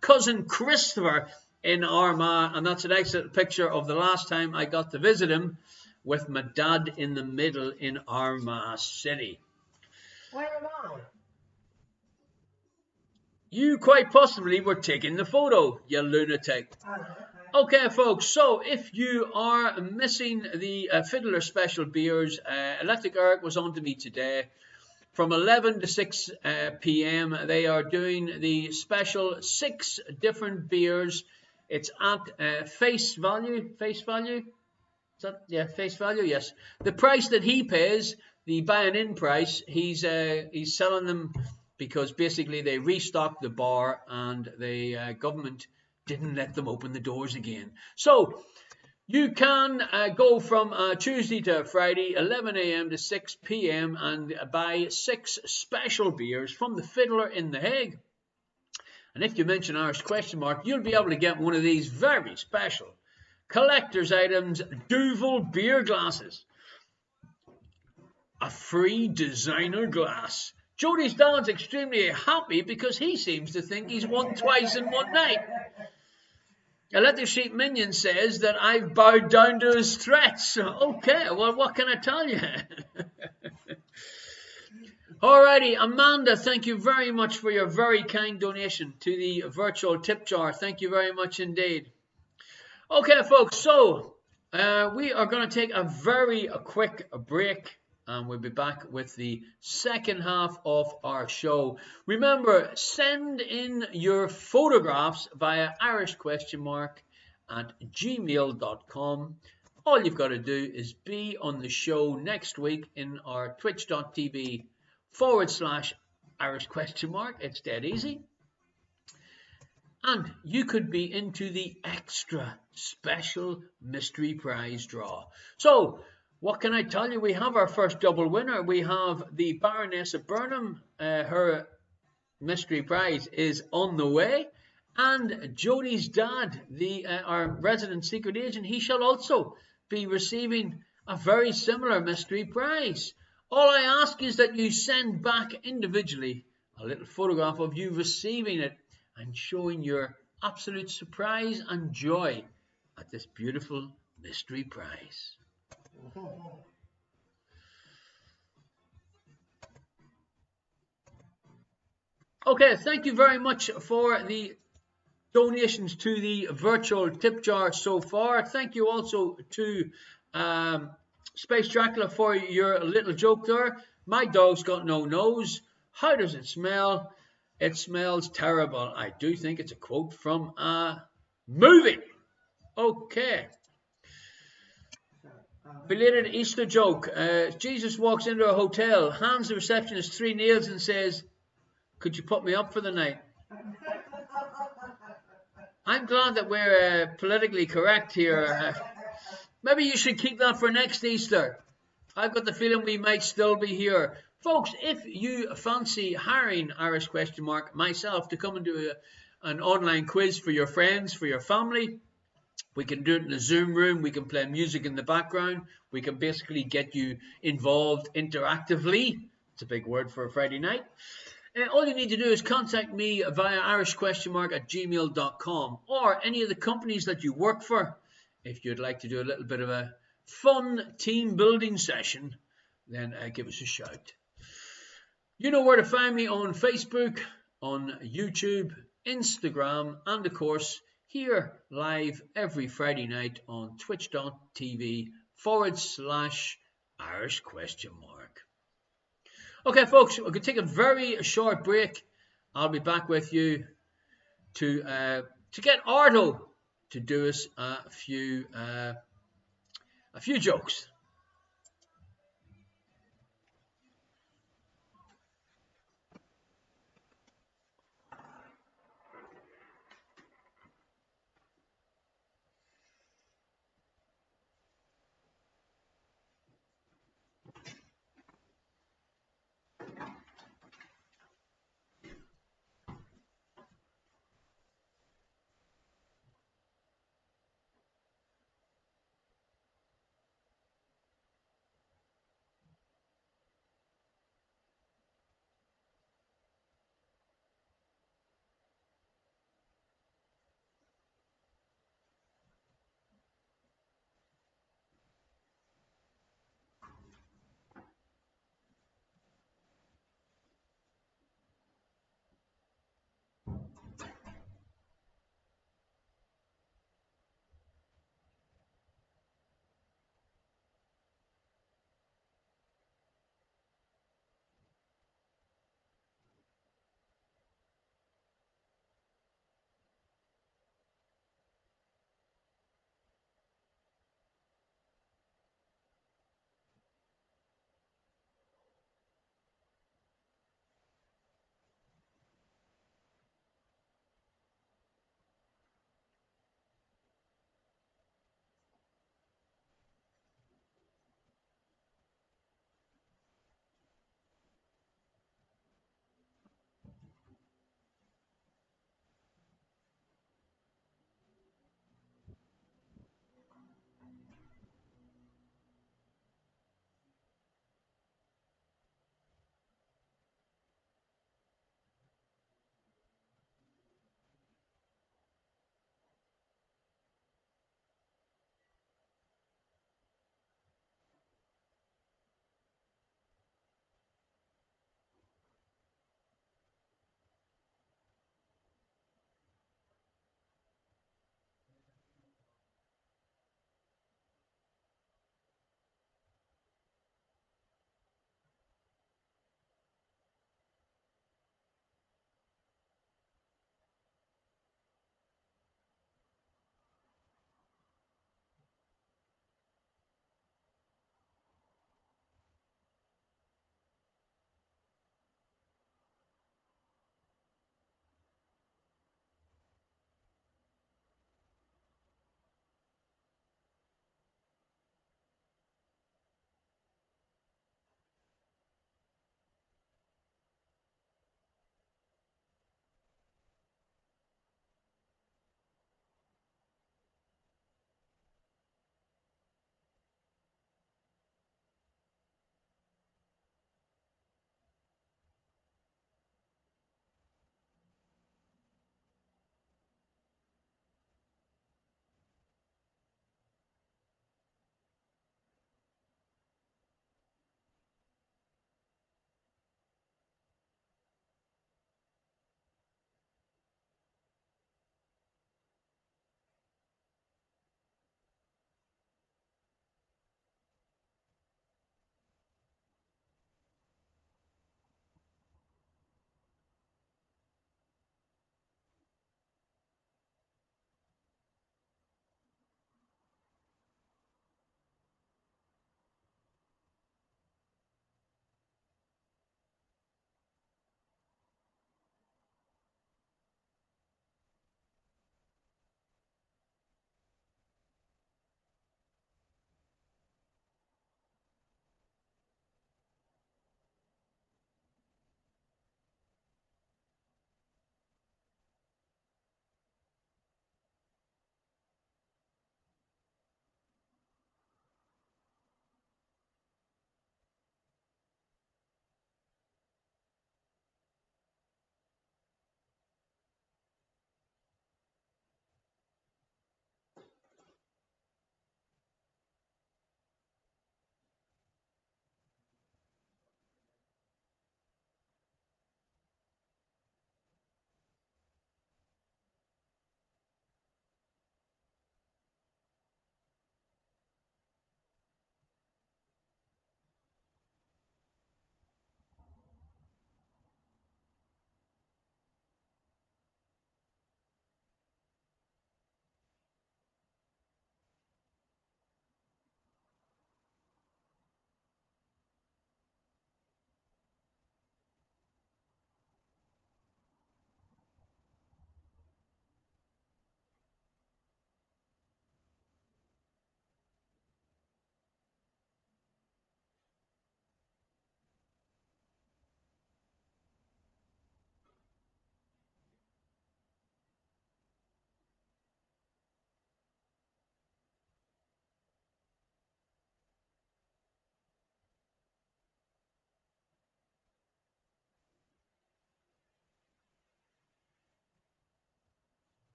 cousin Christopher in Armagh. And that's an excellent picture of the last time I got to visit him with my dad in the middle in Armagh City. Where am I? You quite possibly were taking the photo, you lunatic. Okay, folks, so if you are missing the Fiddler Special beers, Electric Eric was on to me today. From 11 to 6 p.m., they are doing the special 6 different beers. It's at face value. Face value? Is that, yeah, face value, yes. The price that he pays, the buying-in price, he's selling them because basically they restocked the bar and the government didn't let them open the doors again. So you can go from Tuesday to Friday, 11 a.m. to 6 p.m. and buy 6 special beers from the Fiddler in The Hague. And if you mention Irish Questionmark, you'll be able to get one of these very special collector's items, Duvel beer glasses. A free designer glass. Jody's dad's extremely happy because he seems to think he's won twice in one night. Electric Sheep Minion says that I've bowed down to his threats. Okay, well, what can I tell you? Alrighty, Amanda, thank you very much for your very kind donation to the virtual tip jar. Thank you very much indeed. Okay, folks, so we are going to take a very quick break. And we'll be back with the second half of our show. Remember, send in your photographs via irishquestionmark@gmail.com. All you've got to do is be on the show next week in our twitch.tv/Irish Questionmark. It's dead easy. And you could be into the extra special mystery prize draw. So, what can I tell you? We have our first double winner. We have the Baroness of Burnham. Her mystery prize is on the way. And Jody's dad, our resident secret agent, he shall also be receiving a very similar mystery prize. All I ask is that you send back individually a little photograph of you receiving it and showing your absolute surprise and joy at this beautiful mystery prize. Okay, thank you very much for the donations to the virtual tip jar so far. Thank you also to Space Dracula for your little joke there. My dog's got no nose. How does it smell? It smells terrible. I do think it's a quote from a movie. Okay. Belated Easter joke. Jesus walks into a hotel, hands the receptionist 3 nails and says, "Could you put me up for the night?" I'm glad that we're politically correct here. Maybe you should keep that for next Easter. I've got the feeling we might still be here. Folks, if you fancy hiring Irish Questionmark, myself, to come and do an online quiz for your friends, for your family, we can do it in a Zoom room. We can play music in the background. We can basically get you involved interactively. It's a big word for a Friday night. All you need to do is contact me via irishquestionmark@gmail.com or any of the companies that you work for. If you'd like to do a little bit of a fun team building session, then give us a shout. You know where to find me on Facebook, on YouTube, Instagram, and of course, here live every Friday night on twitch.tv/Irish Questionmark. Okay, folks, we're going to take a very short break. I'll be back with you to get Ardo to do us a few jokes.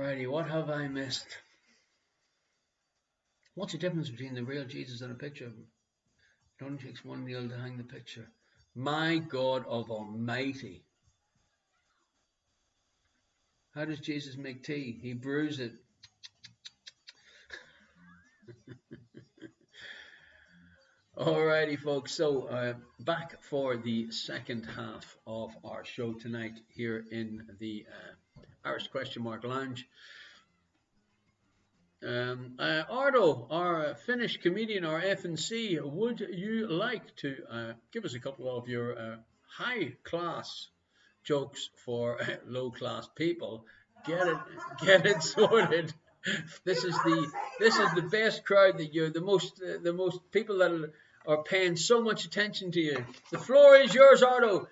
Alrighty, what have I missed? What's the difference between the real Jesus and a picture of him? It only takes one nail to hang the picture. My God of Almighty. How does Jesus make tea? He brews it. Alrighty, folks. So back for the second half of our show tonight here in the Irish Questionmark Lounge. Ardo, our Finnish comedian, our F&C, would you like to give us a couple of your high-class jokes for low-class people? Get it sorted. This is the best crowd that you're the most people that are paying so much attention to you. The floor is yours, Ardo.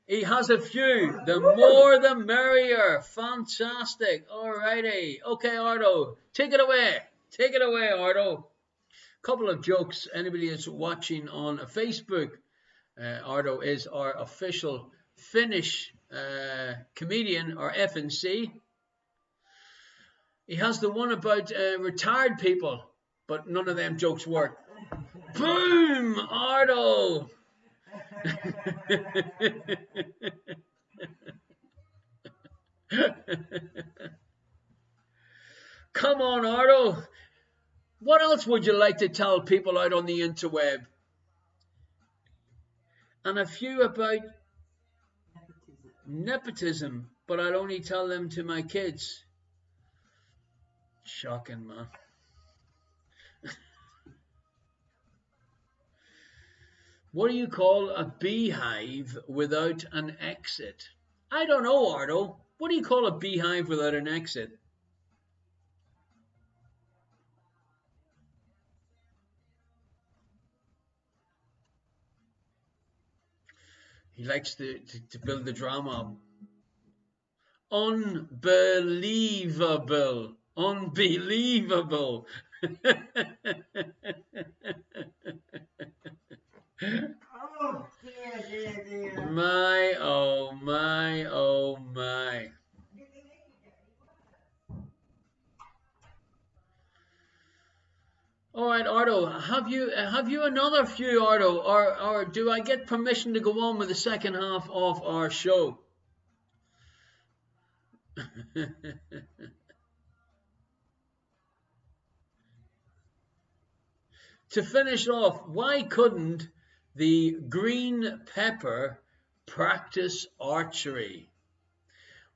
He has a few. The more the merrier. Fantastic. Alrighty. Okay, Ardo. Take it away. Take it away, Ardo. Couple of jokes. Anybody that's watching on Facebook, Ardo is our official Finnish comedian, our F&C. He has the one about retired people, but none of them jokes work. Boom, Ardo. Come on, Ardo. What else would you like to tell people out on the interweb? And a few about nepotism, but I'll only tell them to my kids. Shocking, man. What do you call a beehive without an exit? I don't know, Ardo. What do you call a beehive without an exit? He likes to build the drama up. Unbelievable. Unbelievable. Oh, dear. My, oh my, oh my. All right, Ardo, have you another few, Ardo, or do I get permission to go on with the second half of our show? To finish off, why couldn't the green pepper practice archery?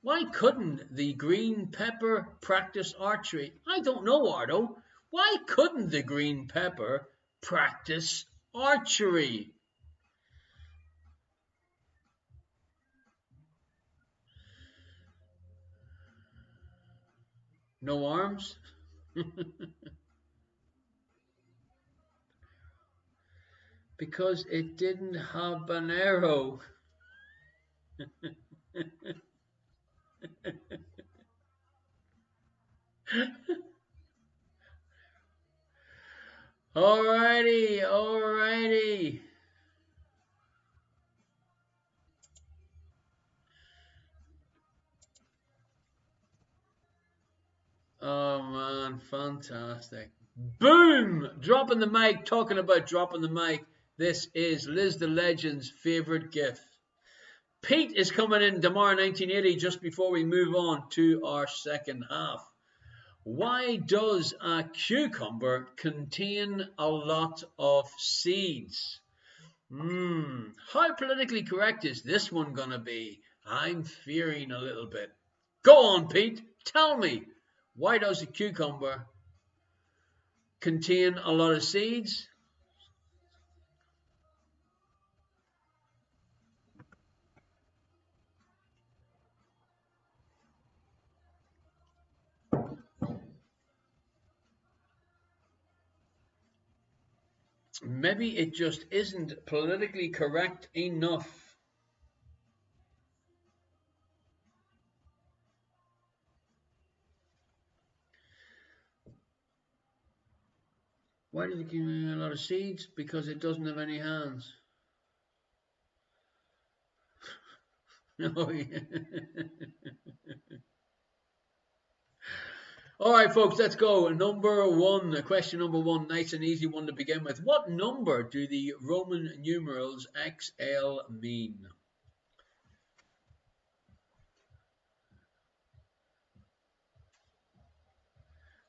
Why couldn't the green pepper practice archery? I don't know, Ardo. Why couldn't the green pepper practice archery? No arms? Because it didn't have an arrow. Alrighty, alrighty. Oh man, fantastic. Boom! Dropping the mic, talking about dropping the mic. This is Liz the Legend's favorite gift. Pete is coming in tomorrow, 1980, just before we move on to our second half. Why does a cucumber contain a lot of seeds? How politically correct is this one gonna be? I'm fearing a little bit. Go on, Pete. Tell me, why does a cucumber contain a lot of seeds? Maybe it just isn't politically correct enough. Why does it contain a lot of seeds? Because it doesn't have any hands. No. All right, folks, let's go. Number one, question number one, nice and easy one to begin with. What number do the Roman numerals XL mean?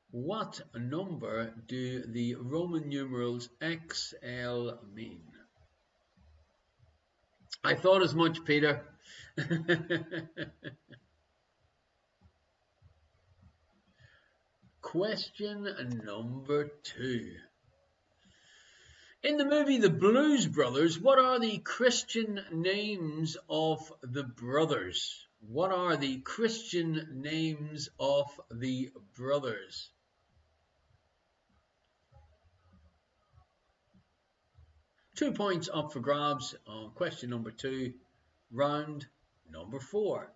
What number do the Roman numerals XL mean? I thought as much, Peter. Question number two. In the movie The Blues Brothers, what are the Christian names of the brothers? What are the Christian names of the brothers? £2 up for grabs on question number two, round number four.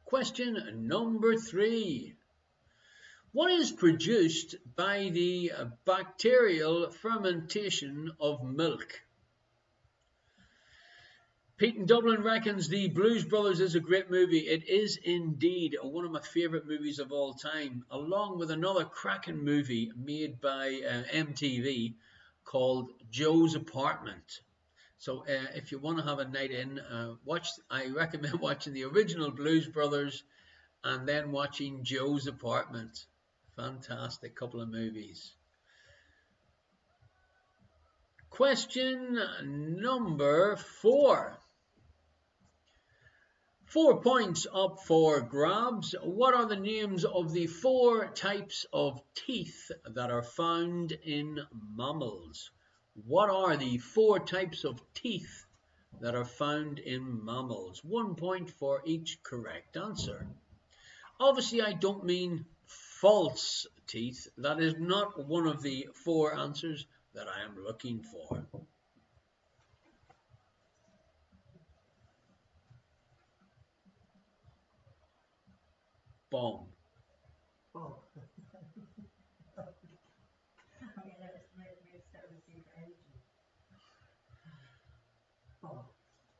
Question number three. What is produced by the bacterial fermentation of milk? Pete in Dublin reckons The Blues Brothers is a great movie. It is indeed one of my favourite movies of all time, along with another cracking movie made by MTV called Joe's Apartment. So if you want to have a night in, I recommend watching the original Blues Brothers and then watching Joe's Apartment. Fantastic couple of movies. Question number four. 4 points up for grabs. What are the names of the four types of teeth that are found in mammals? What are the four types of teeth that are found in mammals? 1 point for each correct answer. Obviously, I don't mean false teeth. That is not one of the four answers that I am looking for. Bomb. Oh.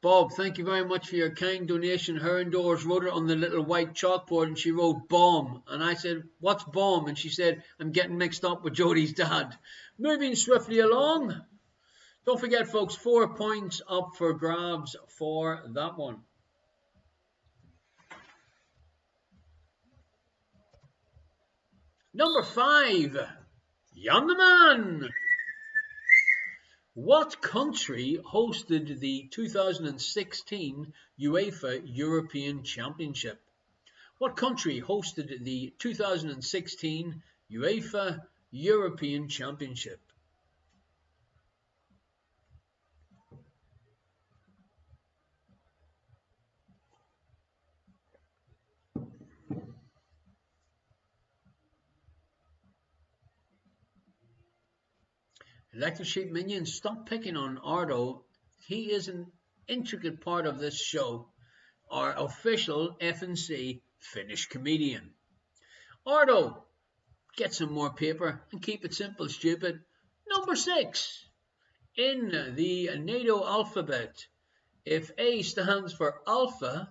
Bob, thank you very much for your kind donation. Her indoors wrote it on the little white chalkboard and she wrote bomb. And I said, what's bomb? And she said, I'm getting mixed up with Jodie's dad. Moving swiftly along. Don't forget, folks, 4 points up for grabs for that one. Number 5. Jan the Man. What country hosted the 2016 UEFA European Championship? What country hosted the 2016 UEFA European Championship? Electric Sheep Minion, stop picking on Ardo. He is an intricate part of this show. Our official FNC Finnish comedian. Ardo, get some more paper and keep it simple, stupid. Number 6. In the NATO alphabet, if A stands for alpha,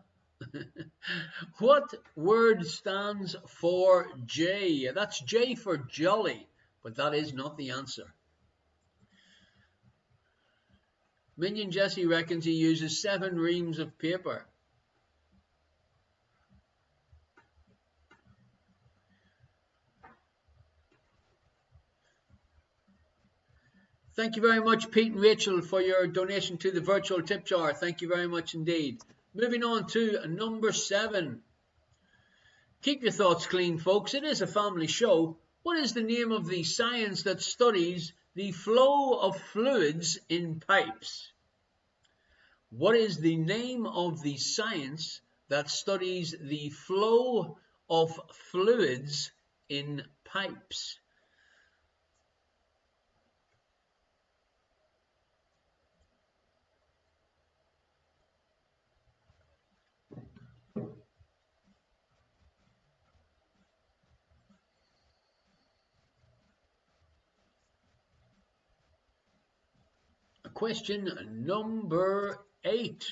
what word stands for J? That's J for jolly, but that is not the answer. Minion Jesse reckons he uses 7 reams of paper. Thank you very much, Pete and Rachel, for your donation to the virtual tip jar. Thank you very much indeed. Moving on to number 7. Keep your thoughts clean, folks. It is a family show. What is the name of the science that studies the flow of fluids in pipes? What is the name of the science that studies the flow of fluids in pipes? question number 8.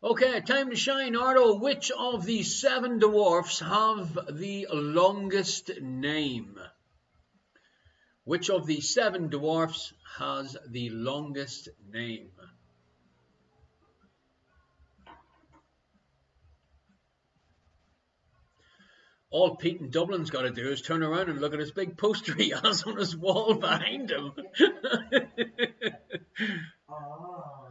Okay, time to shine, Ardo. Which of the 7 dwarfs have the longest name? Which of the 7 dwarfs has the longest name? All Pete in Dublin's got to do is turn around and look at his big poster he has on his wall behind him. Oh.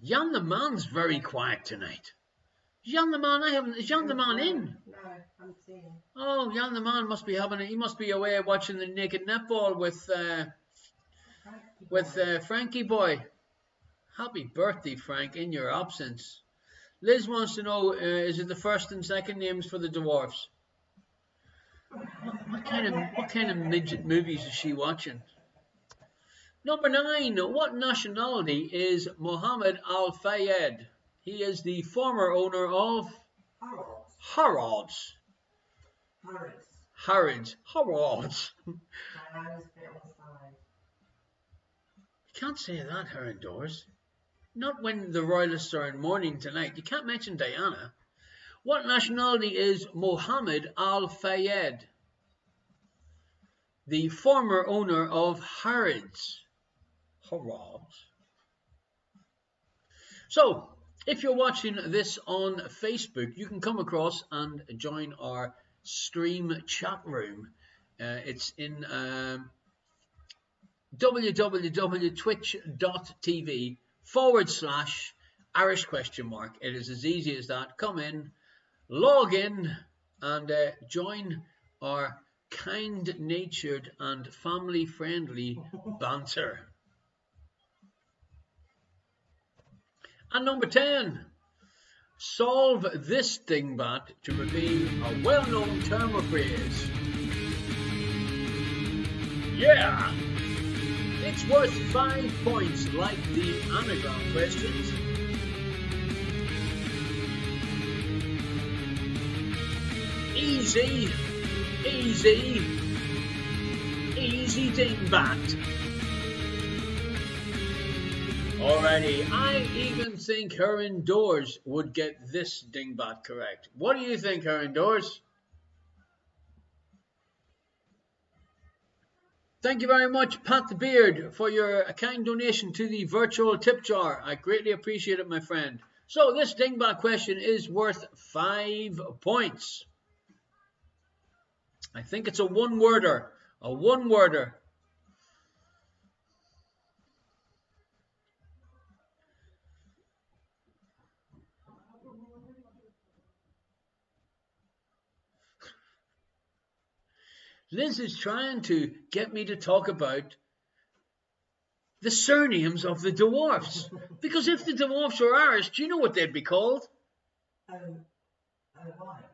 Jan the Man's very quiet tonight. Jan the Man, is Jan the Man in? No, I haven't seen him. Oh, Jan the Man must be he must be away watching the naked netball with Frankie boy. Happy birthday, Frank, in your absence. Liz wants to know, is it the first and second names for the dwarfs? What kind of midget movies is she watching? Number 9. What nationality is Mohammed Al Fayed? He is the former owner of Harrods. Harrods. You can't say that, her indoors. Not when the royalists are in mourning tonight. You can't mention Diana. What nationality is Mohammed Al Fayed? The former owner of Harrods. So, if you're watching this on Facebook, you can come across and join our stream chat room. It's in www.twitch.tv/Irish Questionmark. It is as easy as that. Come in, log in, and join our kind-natured and family-friendly banter. And number 10, solve this dingbat to reveal a well-known term or phrase. Yeah! It's worth 5 points like the anagram questions. Easy dingbat. Alrighty, I even think her indoors would get this dingbat correct. What do you think, her indoors? Thank you very much, Pat the Beard, for your kind donation to the virtual tip jar. I greatly appreciate it, my friend. So this dingbat question is worth 5 points. I think it's a one-worder. A one-worder. Liz is trying to get me to talk about the surnames of the dwarfs. Because if the dwarfs were Irish, do you know what they'd be called? White.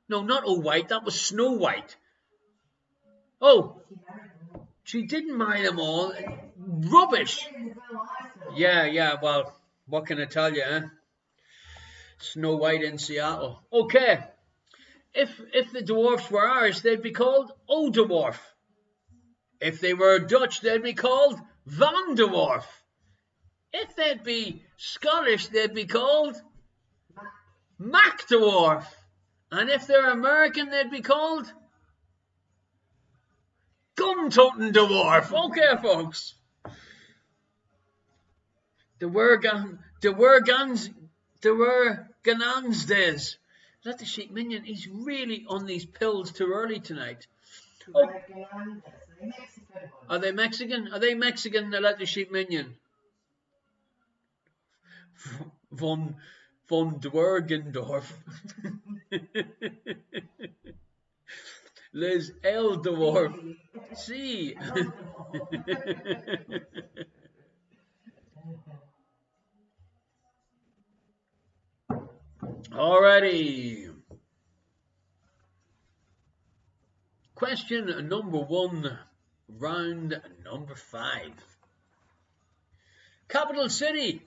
No, not Oh White. That was Snow White. Oh, she didn't marry them all. Rubbish. Yeah. Well, what can I tell you, eh? Snow White in Seattle. Okay. If the dwarfs were Irish, they'd be called O Dwarf. If they were Dutch, they'd be called Van Dwarf. If they'd be Scottish, they'd be called Mac Dwarf. And if they're American, they'd be called Gun-toting Dwarf. Okay, folks. The were Ganans days. Let the sheep minion. He's really on these pills too early tonight. Oh. Are they Mexican? Are they Mexican? They let the sheep minion. Von Dwergendorf. Liz L. Dwarf. See. Alrighty. Question number 1. Round number 5. Capital city.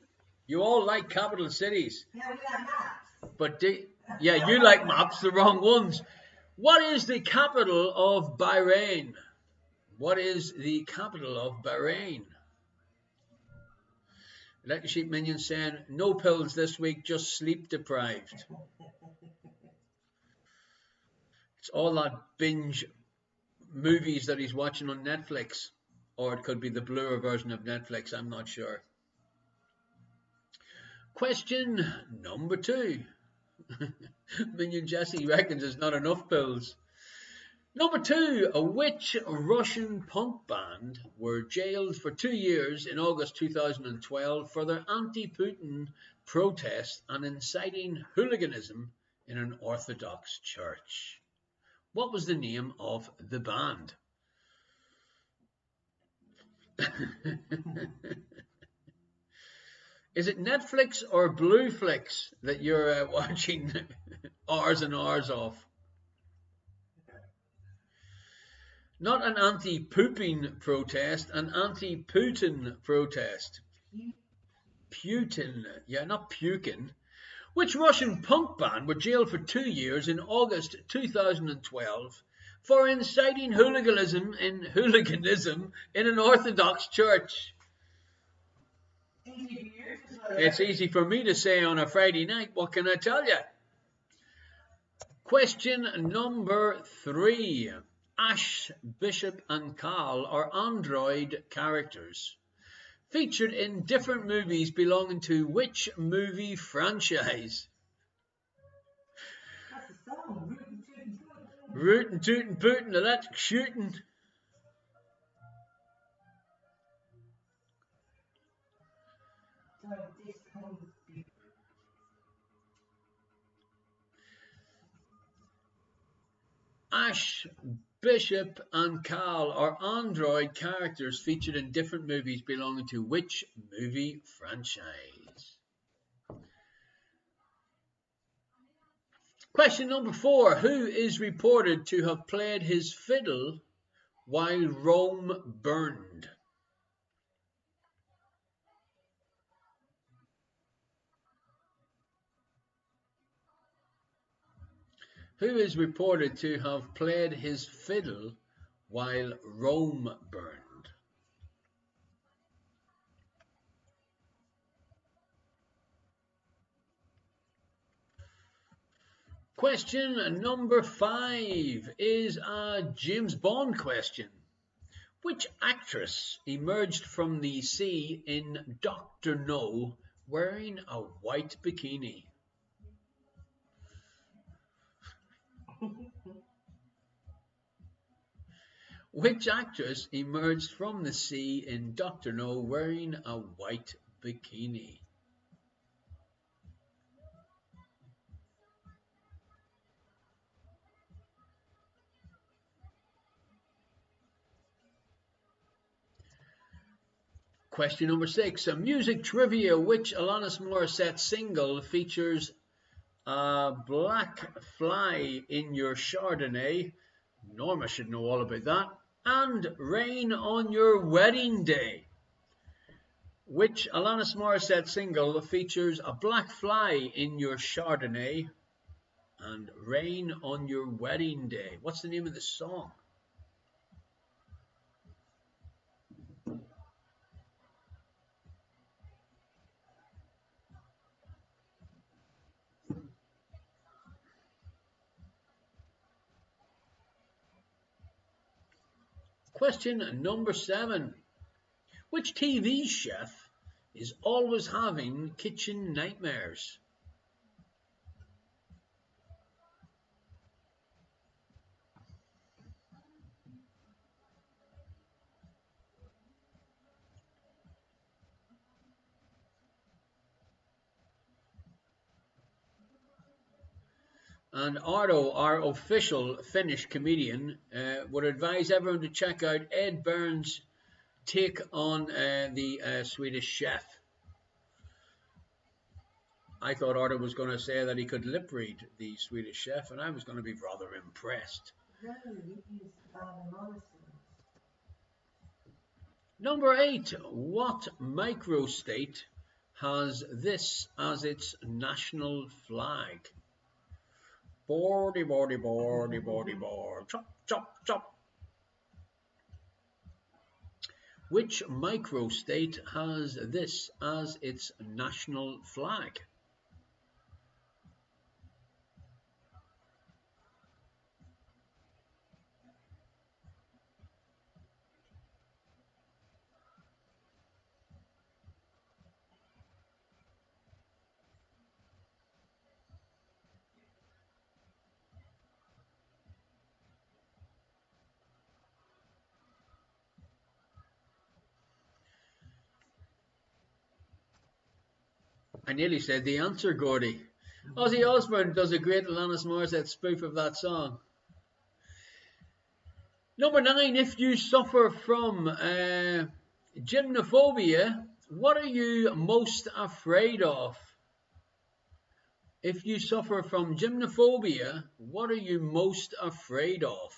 You all like capital cities. Yeah, we got maps. But yeah, you like maps, the wrong ones. What is the capital of Bahrain? What is the capital of Bahrain? Like the sheep minion saying, no pills this week, just sleep deprived. It's all that binge movies that he's watching on Netflix. Or it could be the bluer version of Netflix, I'm not sure. Question number 2. Minion Jesse reckons there's not enough pills. Number 2, which Russian punk band were jailed for 2 years in August 2012 for their anti-Putin protest and inciting hooliganism in an Orthodox church? What was the name of the band? Is it Netflix or Blueflix that you're watching hours and hours of? Not an anti-pooping protest, an anti-Putin protest. Putin, yeah, not puking. Which Russian punk band were jailed for 2 years in August 2012 for inciting hooliganism in an Orthodox church? It's easy for me to say on a Friday night. What can I tell you? Question number 3. Ash, Bishop, and Carl are android characters featured in different movies belonging to which movie franchise? That's a song. Rootin' tootin' pootin' electric shootin'. Ash, Bishop, and Carl are android characters featured in different movies belonging to which movie franchise? Question number 4. Who is reported to have played his fiddle while Rome burned? Who is reported to have played his fiddle while Rome burned? Question number 5 is a James Bond question. Which actress emerged from the sea in Dr. No wearing a white bikini? Which actress emerged from the sea in Dr. No wearing a white bikini? Question number 6. A music trivia. Which Alanis Morissette single features a black fly in your Chardonnay? Norma should know all about that. And Rain on Your Wedding Day. Which Alanis Morissette single features a black fly in your Chardonnay and Rain on Your Wedding Day? What's the name of the song? Question number 7. Which TV chef is always having kitchen nightmares? And Ardo, our official Finnish comedian, would advise everyone to check out Ed Burns' take on the Swedish chef. I thought Ardo was going to say that he could lip read the Swedish chef, and I was going to be rather impressed. No, he is Morrison. Number 8. What microstate has this as its national flag? Boardy, boardy, boardy, boardy, board. Chop, chop, chop. Which microstate has this as its national flag? I nearly said the answer, Gordy. Ozzy Osbourne does a great Alanis Morissette spoof of that song. Number 9, if you suffer from gymnophobia, what are you most afraid of? If you suffer from gymnophobia, what are you most afraid of?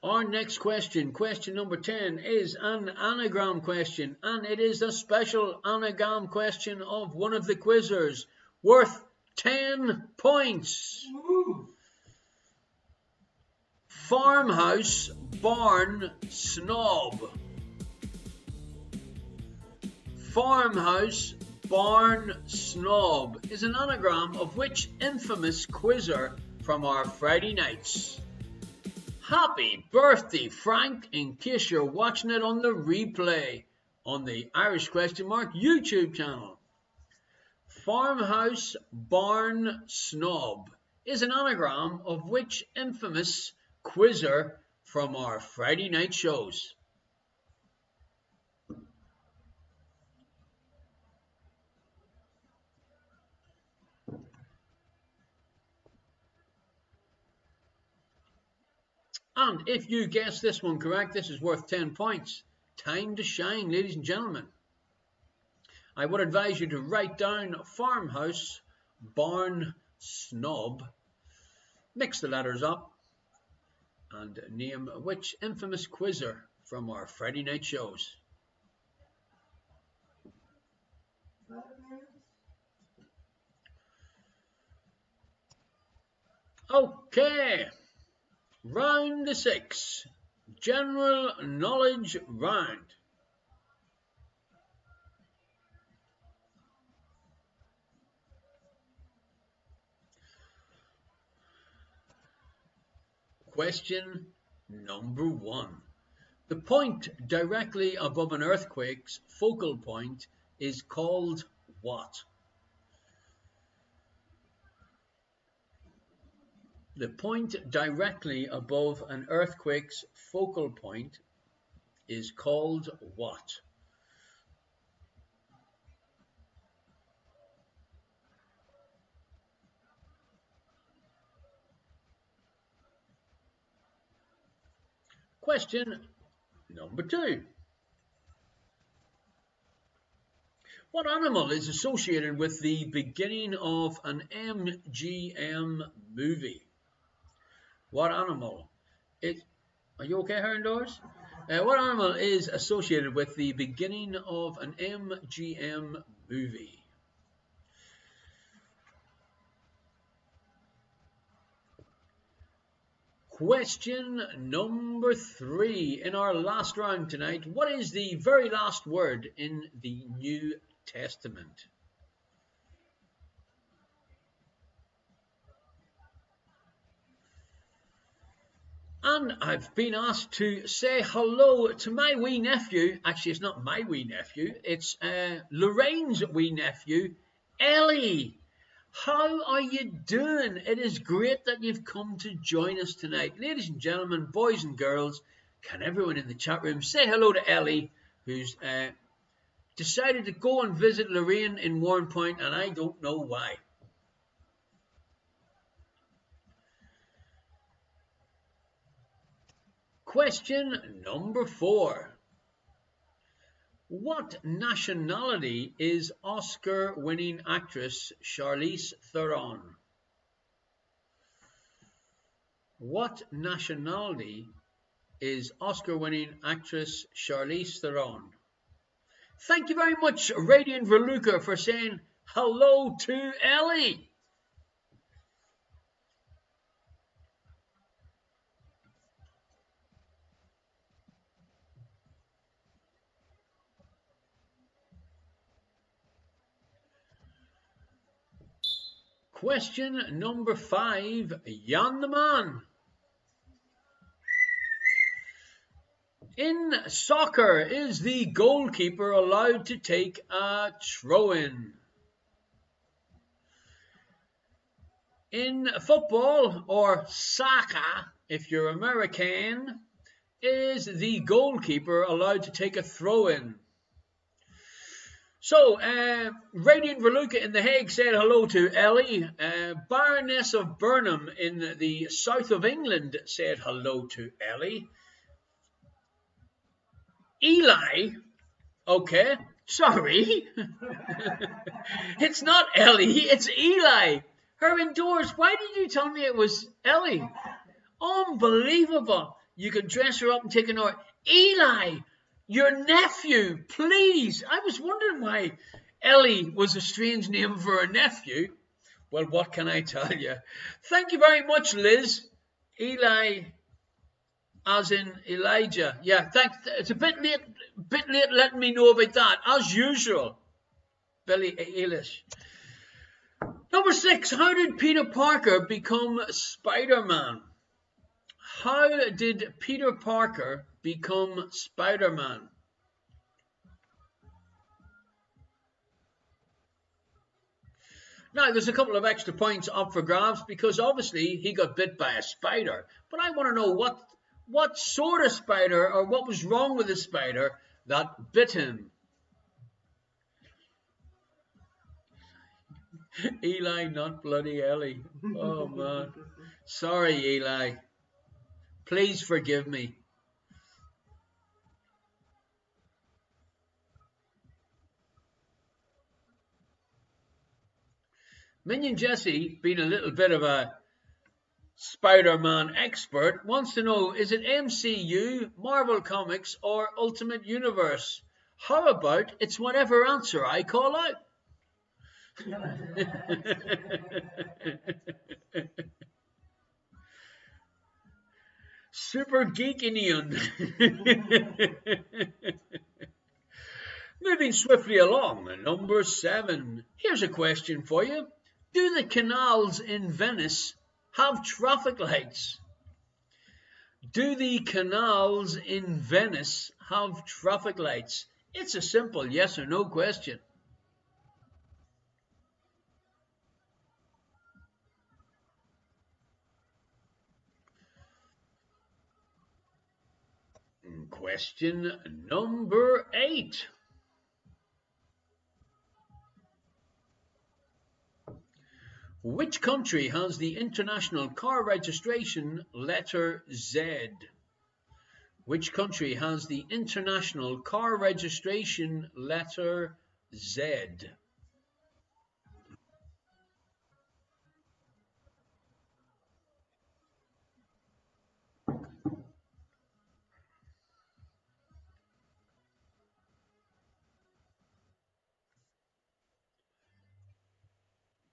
Our next question, question number 10, is an anagram question, and it is a special anagram question of one of the quizzers, worth 10 points. Farmhouse barn snob. Farmhouse barn snob is an anagram of which infamous quizzer from our Friday nights? Happy birthday, Frank, in case you're watching it on the replay on the Irish Questionmark YouTube channel. Farmhouse barn snob is an anagram of which infamous quizzer from our Friday night shows? And if you guess this one correct, this is worth 10 points. Time to shine, ladies and gentlemen. I would advise you to write down farmhouse barn snob, mix the letters up, and name which infamous quizzer from our Friday night shows. Okay, round 6, general knowledge round. Question number 1. The point directly above an earthquake's focal point is called what? The point directly above an earthquake's focal point is called what? Question number 2. What animal is associated with the beginning of an MGM movie? What animal? Are you okay, Heron Doors? What animal is associated with the beginning of an MGM movie? Question number 3 in our last round tonight. What is the very last word in the New Testament? And I've been asked to say hello to my wee nephew. Actually, it's not my wee nephew. It's Lorraine's wee nephew, Ellie. How are you doing? It is great that you've come to join us tonight. Ladies and gentlemen, boys and girls, can everyone in the chat room say hello to Ellie, who's decided to go and visit Lorraine in Warrenpoint, and I don't know why. Question number 4. What nationality is Oscar-winning actress Charlize Theron? What nationality is Oscar-winning actress Charlize Theron? Thank you very much, Radiant Verluca, for saying hello to Ellie. Question number 5, Jan the Man. In soccer, is the goalkeeper allowed to take a throw-in? In football, or soccer, if you're American, is the goalkeeper allowed to take a throw-in? So, Radiant Verluca in The Hague said hello to Ellie. Baroness of Burnham in the south of England said hello to Ellie. Eli, okay, sorry. It's not Ellie, it's Eli. Her indoors. Why did you tell me it was Ellie? Unbelievable. You can dress her up and take an order. Eli, your nephew, please. I was wondering why Ellie was a strange name for a nephew. Well, what can I tell you? Thank you very much, Liz. Eli, as in Elijah. Yeah, thanks. It's a bit late letting me know about that, as usual. Billy Eilish. Number 6, how did Peter Parker become Spider-Man? How did Peter Parker become Spider-Man? Now, there's a couple of extra points up for grabs because obviously he got bit by a spider. But I want to know what sort of spider or what was wrong with the spider that bit him. Eli, not bloody Ellie. Oh, man. Sorry, Eli. Please forgive me. Minion Jesse, being a little bit of a Spider-Man expert, wants to know, is it MCU, Marvel Comics, or Ultimate Universe? How about it's whatever answer I call out? Super Geekinian. Moving swiftly along, number 7. Here's a question for you. Do the canals in Venice have traffic lights? Do the canals in Venice have traffic lights? It's a simple yes or no question. Question number 8. Which country has the international car registration letter Z? Which country has the international car registration letter Z?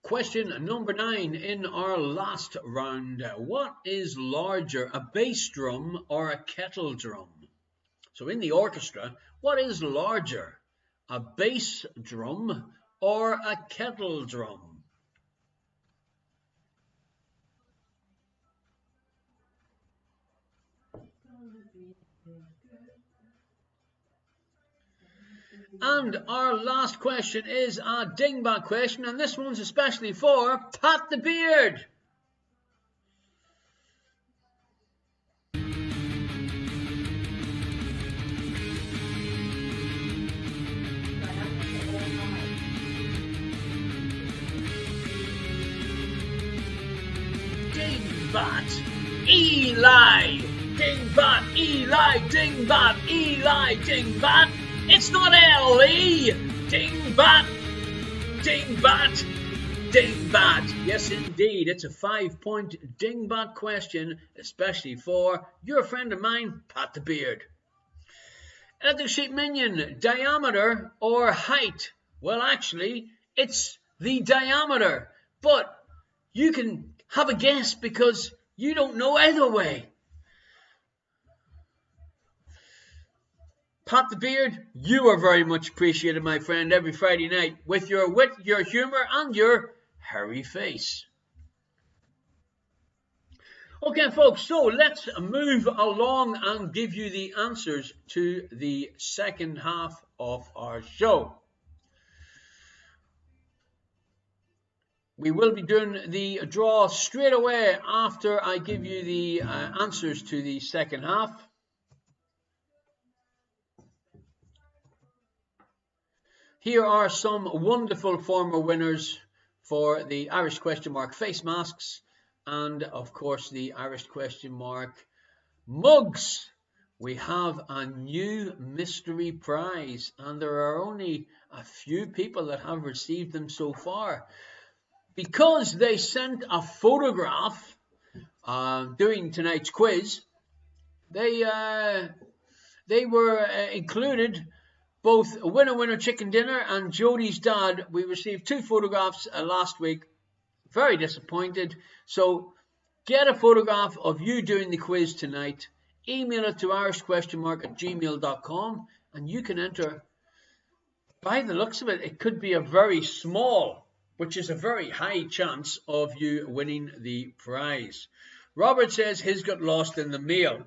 Question number 9 in our last round. What is larger, a bass drum or a kettle drum? So in the orchestra, what is larger, a bass drum or a kettle drum? And our last question is a dingbat question, and this one's especially for Pat the Beard. Dingbat, Eli, dingbat, Eli, dingbat, Eli, dingbat. It's not Ellie! Dingbat! Dingbat! dingbat. Yes, indeed. It's a 5-point dingbat question, especially for your friend of mine, Pat the Beard. Electric sheep minion, diameter or height? Well, actually, it's the diameter. But you can have a guess because you don't know either way. Pat the Beard, you are very much appreciated, my friend, every Friday night with your wit, your humour, and your hairy face. Okay, folks, so let's move along and give you the answers to the second half of our show. We will be doing the draw straight away after I give you the answers to the second half. Here are some wonderful former winners for the Irish Questionmark face masks and, of course, the Irish Questionmark mugs. We have a new mystery prize, and there are only a few people that have received them so far. Because they sent a photograph during tonight's quiz, they were included. Both Winner Chicken Dinner and Jodie's dad, we received 2 photographs last week. Very disappointed. So get a photograph of you doing the quiz tonight. Email it to irishquestionmark@gmail.com and you can enter. By the looks of it, it could be a very small, which is a very high chance of you winning the prize. Robert says his got lost in the mail.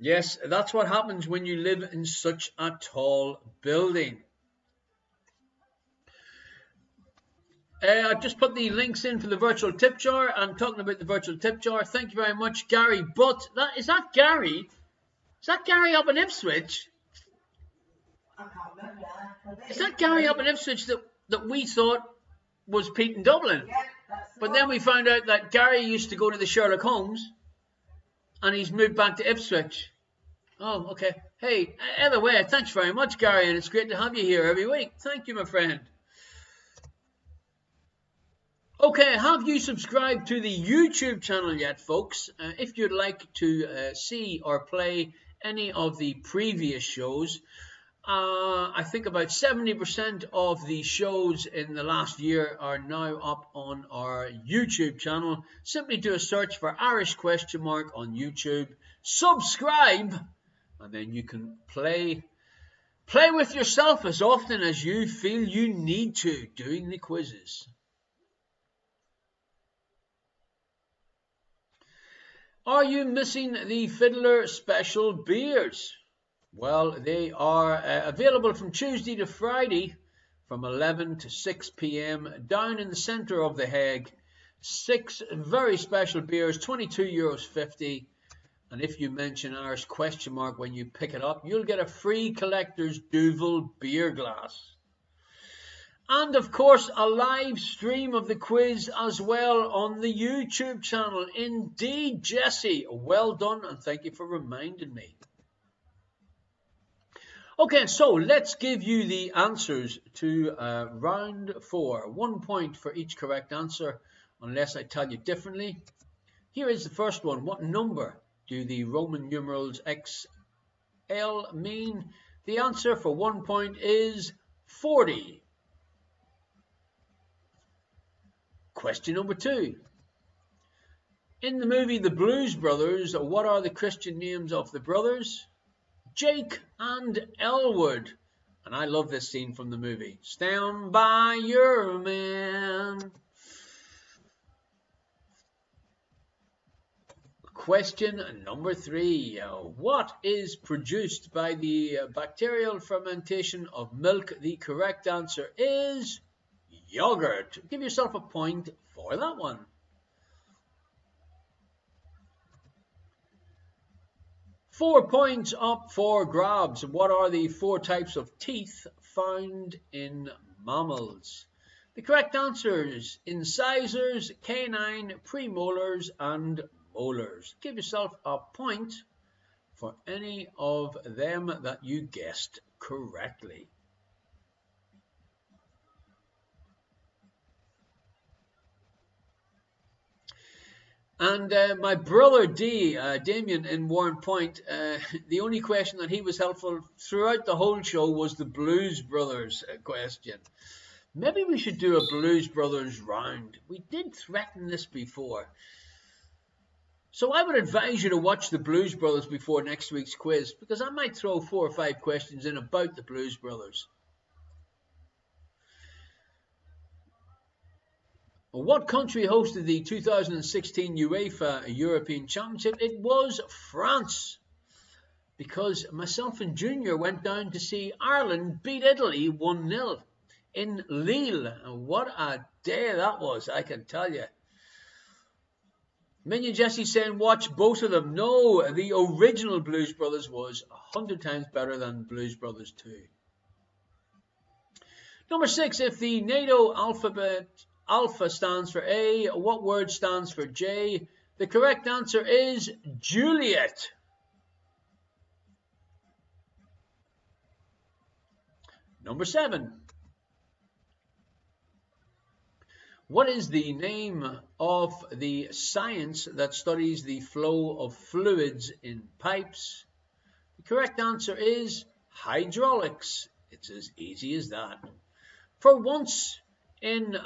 Yes, that's what happens when you live in such a tall building. I just put the links in for the virtual tip jar. I'm talking about the virtual tip jar. Thank you very much, Gary. But is that Gary? Is that Gary up in Ipswich? I can't remember that. Is that Gary up in Ipswich that we thought was Pete in Dublin? Yeah, that's the But one. then we found out that Gary used to go to the Sherlock Holmes and he's moved back to Ipswich. Oh, okay. Hey, either way, thanks very much, Gary, and it's great to have you here every week. Thank you, my friend. Okay, have you subscribed to the YouTube channel yet, folks? If you'd like to see or play any of the previous shows, I think about 70% of the shows in the last year are now up on our YouTube channel. Simply do a search for Irish Questionmark on YouTube, subscribe, and then you can play with yourself as often as you feel you need to doing the quizzes. Are you missing the Fiddler Special beers? Well, they are available from Tuesday to Friday from 11 to 6 p.m. down in the centre of The Hague. 6 very special beers, €22.50. And if you mention Irish Questionmark when you pick it up, you'll get a free collector's Duvel beer glass. And of course, a live stream of the quiz as well on the YouTube channel. Indeed, Jesse, well done, and thank you for reminding me. Okay, so let's give you the answers to round 4. 1 point for each correct answer, unless I tell you differently. Here is the first one. What number do the Roman numerals XL mean? The answer for 1 point is 40. Question number 2. In the movie The Blues Brothers, what are the Christian names of the brothers? Jake and Elwood. And I love this scene from the movie. Stand by your man. Question number 3. What is produced by the bacterial fermentation of milk? The correct answer is yogurt. Give yourself a point for that one. Four points up for grabs. What are the 4 types of teeth found in mammals? The correct answers: incisors, canine, premolars, and molars. Give yourself a point for any of them that you guessed correctly. And my brother Damien in Warren Point, the only question that he was helpful throughout the whole show was the Blues Brothers question. Maybe we should do a Blues Brothers round. We did threaten this before. So I would advise you to watch the Blues Brothers before next week's quiz, because I might throw 4 or 5 questions in about the Blues Brothers. What country hosted the 2016 UEFA European Championship? It was France, because myself and Junior went down to see Ireland beat Italy 1-0 in Lille. And what a day that was, I can tell you. Minion Jesse saying watch both of them. No, the original Blues Brothers was 100 times better than Blues Brothers 2. Number 6, if the NATO alphabet Alpha stands for A, what word stands for J? The correct answer is Juliet. Number 7. What is the name of the science that studies the flow of fluids in pipes? The correct answer is hydraulics. It's as easy as that. For once in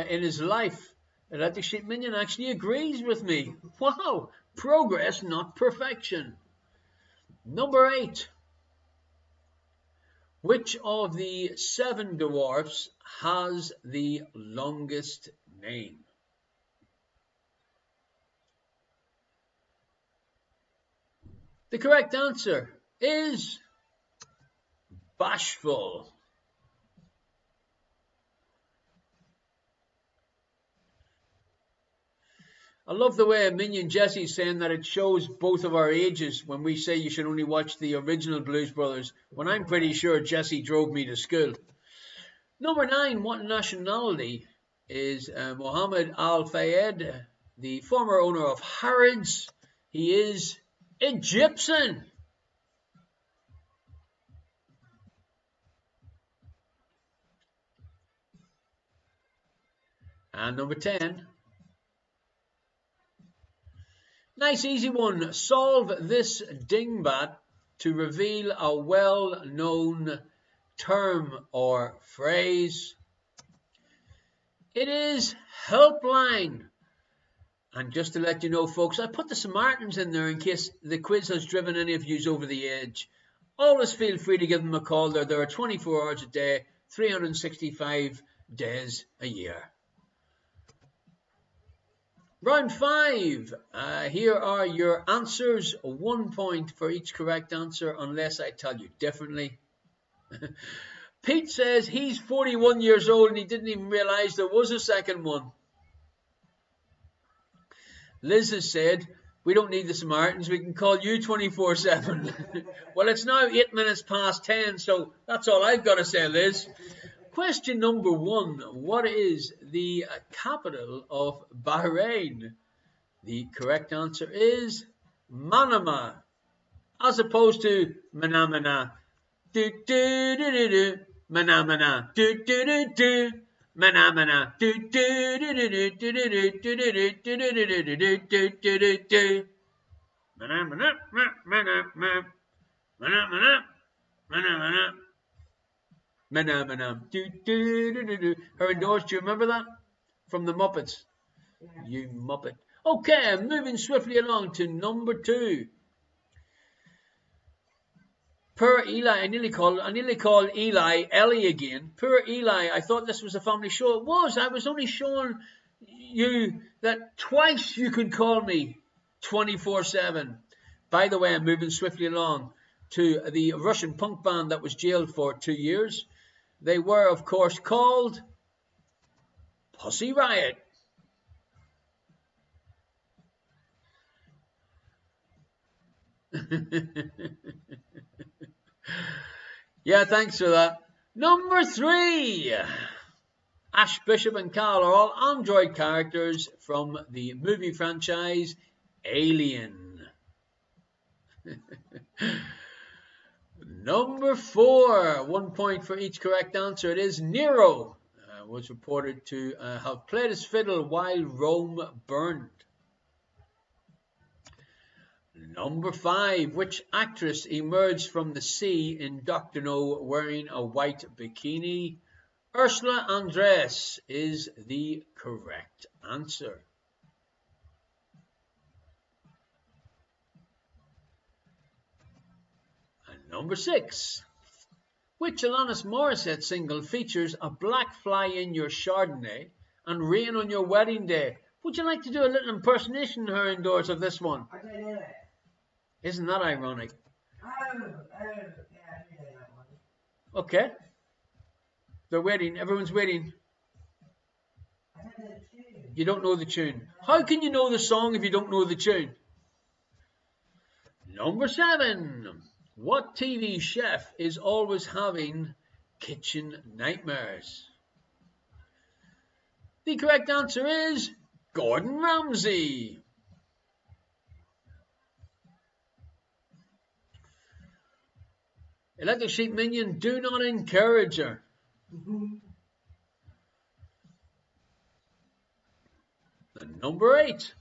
his life, Electric Sheep Minion actually agrees with me. Wow, progress, not perfection. Number 8. Which of the 7 dwarfs has the longest name? The correct answer is Bashful. I love the way Minion Jesse's saying that it shows both of our ages when we say you should only watch the original Blues Brothers, when I'm pretty sure Jesse drove me to school. Number 9, what nationality is Mohammed Al Fayed, the former owner of Harrods? He is Egyptian. And number 10. Nice easy one. Solve this dingbat to reveal a well-known term or phrase. It is helpline. And just to let you know, folks, I put the Samaritans in there in case the quiz has driven any of you over the edge. Always feel free to give them a call. They're there 24 hours a day, 365 days a year. Round 5. Here are your answers. 1 point for each correct answer, unless I tell you differently. Pete says he's 41 years old and he didn't even realize there was a second one. Liz has said, we don't need the Samaritans, we can call you 24/7. Well, it's now 8 minutes past 10, so that's all I've got to say, Liz. Question number 1. What is the capital of Bahrain? The correct answer is Manama, as opposed to Manamana. Do do do do do. Manamana. Do do do do. Manamana. Do do do do do do do do do do do do do do. Manamana. Manamana. Manamana. Manamana. Manamana. Do do do do do. Harry Dawes, do you remember that from the Muppets? Yeah. You Muppet. Okay, moving swiftly along to number 2. Poor Eli, I nearly called Eli Ellie again. Poor Eli, I thought this was a family show. It was. I was only showing you that twice you could call me 24/7. By the way, I'm moving swiftly along to the Russian punk band that was jailed for 2 years. They were, of course, called Pussy Riot. Yeah, thanks for that. Number 3. Ash, Bishop and Cal are all android characters from the movie franchise Alien. Number 4. 1 point for each correct answer. It is Nero. Was reported to have played his fiddle while Rome burned. Number 5. Which actress emerged from the sea in Dr. No wearing a white bikini? Ursula Andress is the correct answer. And number 6. Which Alanis Morissette single features a black fly in your Chardonnay and rain on your wedding day? Would you like to do a little impersonation, her indoors, of this one? I don't know it. Isn't that ironic? Oh, yeah, I do know that one. Okay. They're waiting. Everyone's waiting. I don't know the tune. You don't know the tune. How can you know the song if you don't know the tune? Number 7. What TV chef is always having kitchen nightmares? The correct answer is Gordon Ramsay. Electric Sheep Minion, do not encourage her. And number 8.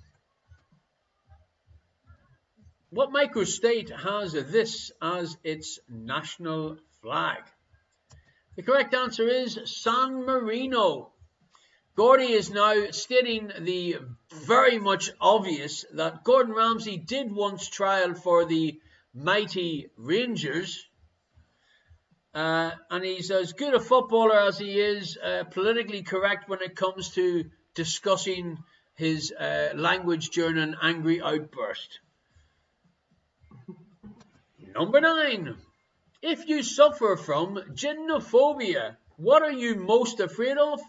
What microstate has this as its national flag? The correct answer is San Marino. Gordy is now stating the very much obvious that Gordon Ramsay did once trial for the mighty Rangers, and he's as good a footballer as he is politically correct when it comes to discussing his language during an angry outburst. Number 9. If you suffer from gynophobia, what are you most afraid of?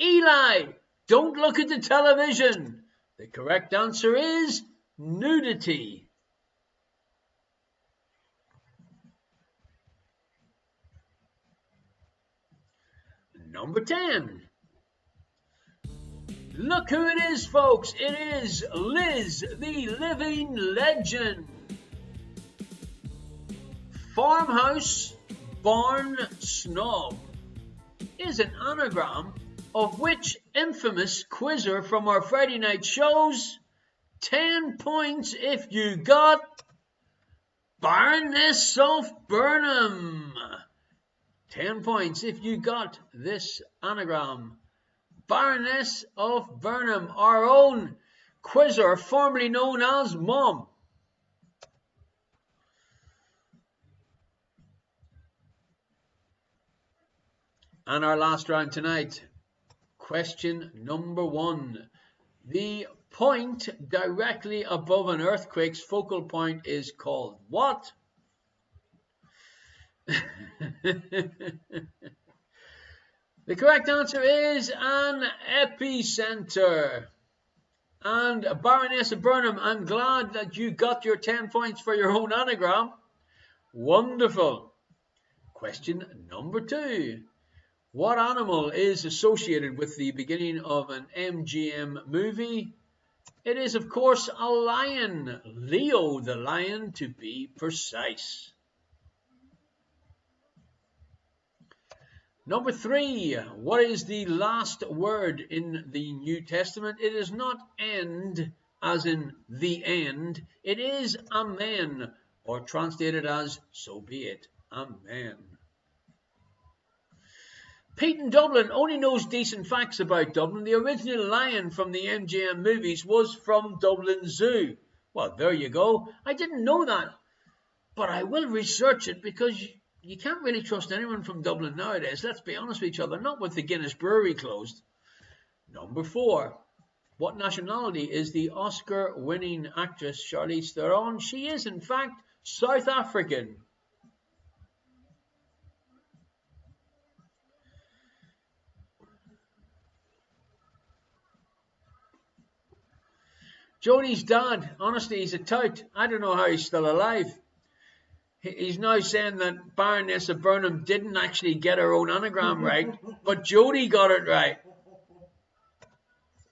Eli, don't look at the television. The correct answer is nudity. Number 10. Look who it is, folks. It is Liz, the living legend. Farmhouse Barn Snob is an anagram of which infamous quizzer from our Friday night shows? 10 points if you got Baroness of Burnham. 10 points if you got this anagram. Baroness of Burnham, our own quizzer, formerly known as Mom. And our last round tonight, question number 1. The point directly above an earthquake's focal point is called what? The correct answer is an epicenter. And Baroness of Burnham, I'm glad that you got your 10 points for your own anagram. Wonderful. Question number 2. What animal is associated with the beginning of an MGM movie? It is, of course, a lion. Leo the lion, to be precise. Number 3. What is the last word in the New Testament? It is not end, as in the end. It is amen, or translated as so be it. Amen. Pete in Dublin only knows decent facts about Dublin. The original lion from the MGM movies was from Dublin Zoo. Well, there you go. I didn't know that, but I will research it because you can't really trust anyone from Dublin nowadays. Let's be honest with each other, not with the Guinness Brewery closed. Number 4. What nationality is the Oscar-winning actress Charlize Theron? She is, in fact, South African. Jodie's dad, honestly, he's a tout. I don't know how he's still alive. He's now saying that Baroness of Burnham didn't actually get her own anagram right, but Jodie got it right.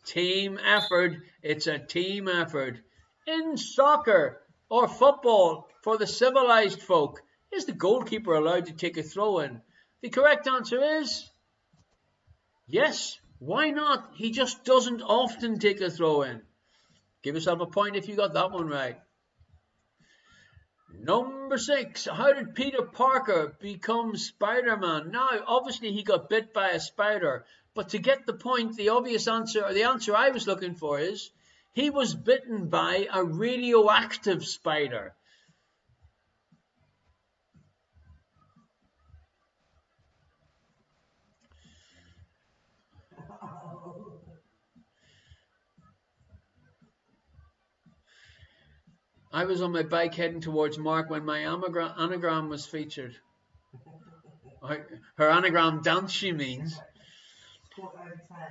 Team effort. It's a team effort. In soccer or football, for the civilized folk, is the goalkeeper allowed to take a throw in? The correct answer is yes. Why not? He just doesn't often take a throw in. Give yourself a point if you got that one right. Number 6. How did Peter Parker become Spider-Man? Now, obviously he got bit by a spider, but to get the point, the obvious answer, or the answer I was looking for is, he was bitten by a radioactive spider. I was on my bike heading towards Mark when my anagram was featured. Her anagram dance, she means.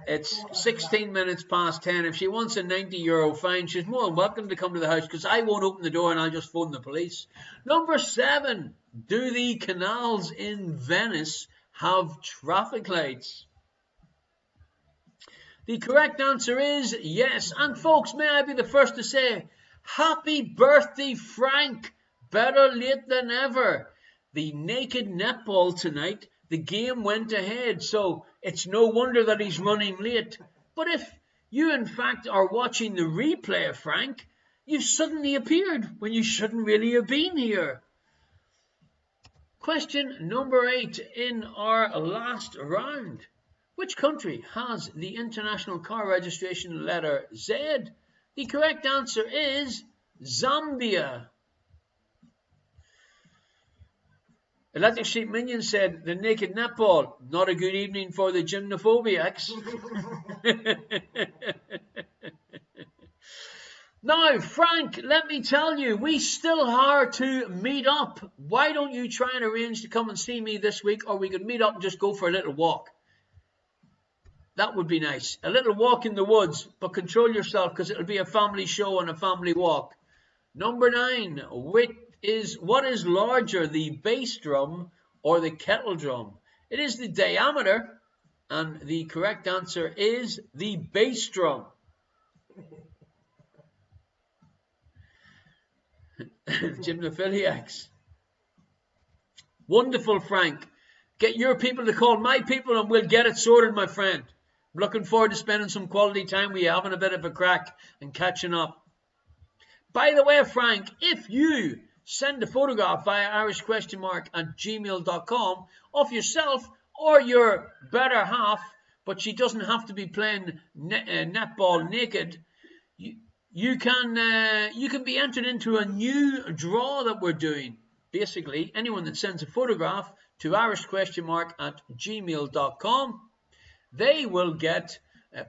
It's 16 minutes past 10. If she wants a €90 fine, she's more than welcome to come to the house, because I won't open the door and I'll just phone the police. Number 7. Do the canals in Venice have traffic lights? The correct answer is yes. And folks, may I be the first to say, happy birthday, Frank. Better late than ever. The naked netball tonight, the game went ahead, so it's no wonder that he's running late. But if you in fact are watching the replay, Frank, you've suddenly appeared when you shouldn't really have been here. Question number 8 in our last round. Which country has the international car registration letter Z? The correct answer is Zambia. Electric Sheep Minion said, the naked netball, not a good evening for the gymnophobiacs. Now, Frank, let me tell you, we still are to meet up. Why don't you try and arrange to come and see me this week, or we could meet up and just go for a little walk. That would be nice. A little walk in the woods, but control yourself, because it'll be a family show and a family walk. Number 9, what is larger, the bass drum or the kettle drum? It is the diameter, and the correct answer is the bass drum. Gymnophiliacs. Wonderful, Frank. Get your people to call my people and we'll get it sorted, my friend. I'm looking forward to spending some quality time with you, having a bit of a crack and catching up. By the way, Frank, if you send a photograph via irishquestionmark@gmail.com of yourself or your better half, but she doesn't have to be playing netball naked, you can be entered into a new draw that we're doing. Basically, anyone that sends a photograph to irishquestionmark@gmail.com, they will get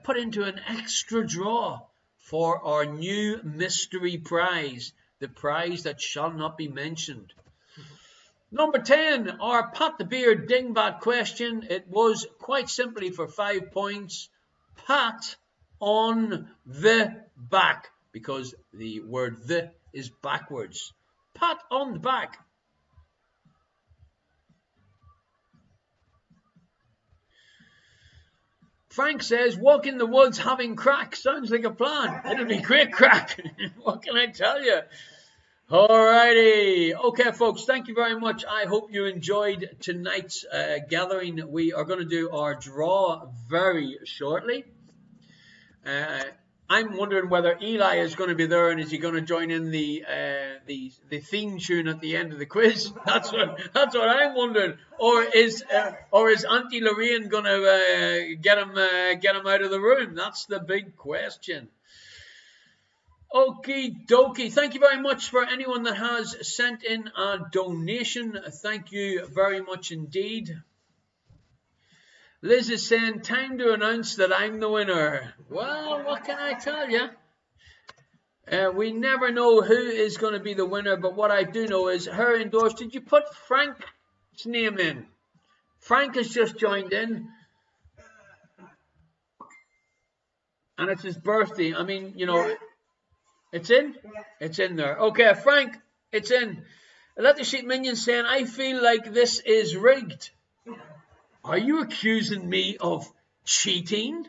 put into an extra draw for our new mystery prize, the prize that shall not be mentioned. Number 10, our Pat the Beard Dingbat question. It was quite simply for 5 points. Pat on the back, because the word the is backwards. Pat on the back. Frank says, walk in the woods having crack. Sounds like a plan. It'll be great crack. What can I tell you? Alrighty. Okay, folks, thank you very much. I hope you enjoyed tonight's gathering. We are going to do our draw very shortly. I'm wondering whether Eli is going to be there, and is he going to join in the theme tune at the end of the quiz? That's what I'm wondering. Or is Auntie Lorraine going to get him out of the room? That's the big question. Okie dokie. Thank you very much for anyone that has sent in a donation. Thank you very much indeed. Liz is saying, time to announce that I'm the winner. Well, what can I tell you? We never know who is going to be the winner, but what I do know is her endorsed. Did you put Frank's name in? Frank has just joined in. And it's his birthday. I mean, you know, it's in? It's in there. Okay, Frank, it's in. Let the Sheep Minion saying, I feel like this is rigged. Are you accusing me of cheating?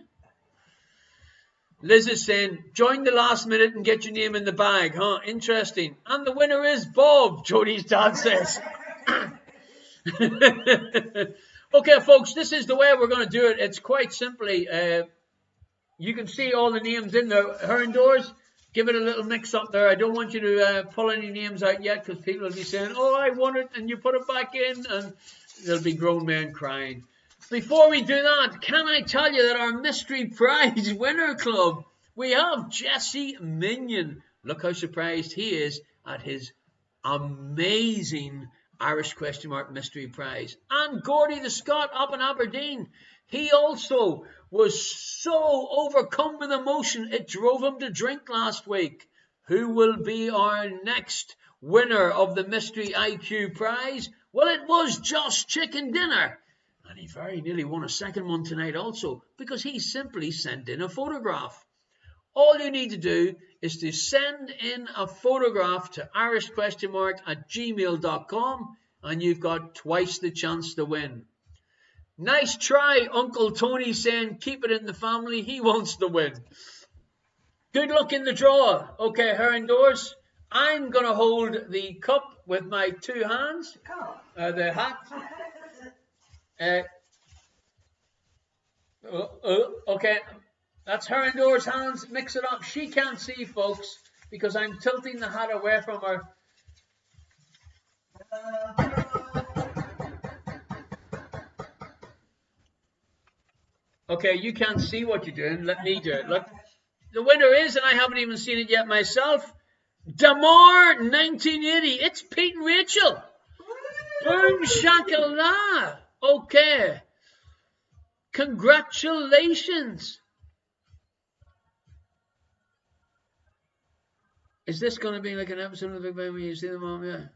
Liz is saying, join the last minute and get your name in the bag, huh? Interesting. And the winner is Bob, Jody's dad says. Okay, folks, this is the way we're going to do it. It's quite simply, you can see all the names in there. Her and Doors, give it a little mix up there. I don't want you to pull any names out yet because people will be saying, oh, I won it, and you put it back in, and there'll be grown men crying. Before we do that, can I tell you that our mystery prize winner club, we have Jesse Minion. Look how surprised he is at his amazing Irish question mark mystery prize. And Gordy the Scot up in Aberdeen. He also was so overcome with emotion it drove him to drink last week. Who will be our next winner of the mystery IQ prize? Well, it was Josh Chicken Dinner. And he very nearly won a second one tonight also because he simply sent in a photograph. All you need to do is to send in a photograph to irishquestionmark@gmail.com and you've got twice the chance to win. Nice try, Uncle Tony saying keep it in the family. He wants to win. Good luck in the draw. Okay, her indoors. I'm going to hold the cup with my two hands. The hat. Okay, that's her indoors hands. Mix it up. She can't see, folks, because I'm tilting the hat away from her. Okay, you can't see what you're doing. Let me do it. Look, the winner is, and I haven't even seen it yet myself, Damar 1980. It's Pete and Rachel. Boom shakallah. Okay. Congratulations. Is this going to be like an episode of the Big Bang when you see the mom? Yeah.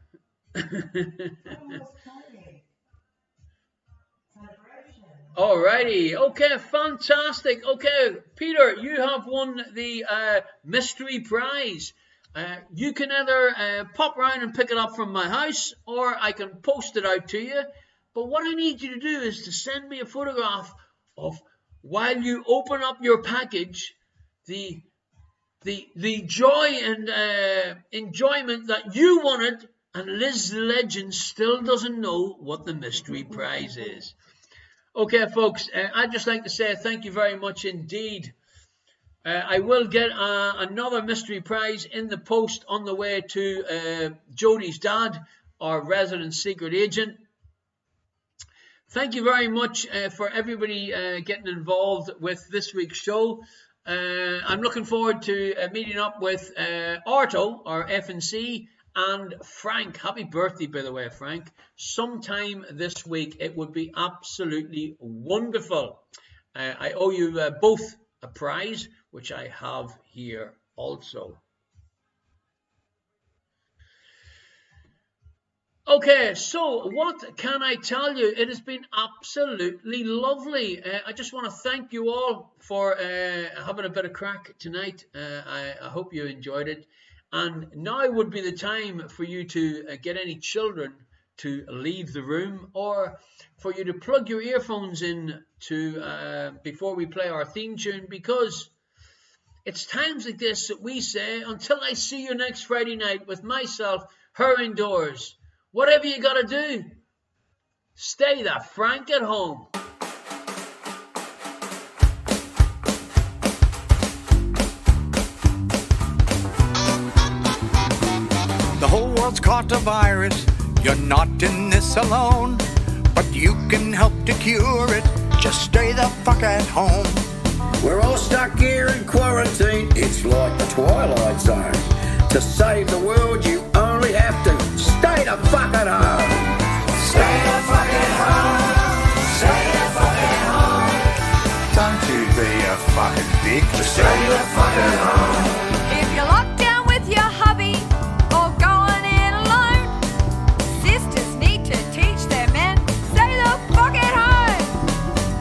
Alrighty. Okay, fantastic. Okay, Peter, you have won the mystery prize. You can either pop round and pick it up from my house, or I can post it out to you. But what I need you to do is to send me a photograph of, while you open up your package, the joy and enjoyment that you wanted, and Liz the Legend still doesn't know what the mystery prize is. Okay, folks, I'd just like to say thank you very much indeed. I will get another mystery prize in the post on the way to Jodie's dad, our resident secret agent. Thank you very much for everybody getting involved with this week's show. I'm looking forward to meeting up with Arto, our FNC, and Frank. Happy birthday, by the way, Frank. Sometime this week. It would be absolutely wonderful. I owe you both a prize, which I have here also. Okay, so what can I tell you? It has been absolutely lovely. I just want to thank you all for having a bit of crack tonight. I hope you enjoyed it. And now would be the time for you to get any children to leave the room, or for you to plug your earphones in to before we play our theme tune, because it's times like this that we say, until I see you next Friday night with myself, her indoors. Whatever you got to do, stay the Frank at home. The whole world's caught a virus. You're not in this alone, but you can help to cure it. Just stay the fuck at home. We're all stuck here in quarantine. It's like the Twilight Zone. To save the world, you only have to stay the fuck at home. Stay the fuck at home. Stay the fuck at home. Don't you be a fucking dick. Just stay the fuck at home. If you're locked down with your hubby or going in alone, sisters need to teach their men, stay the fuck at home.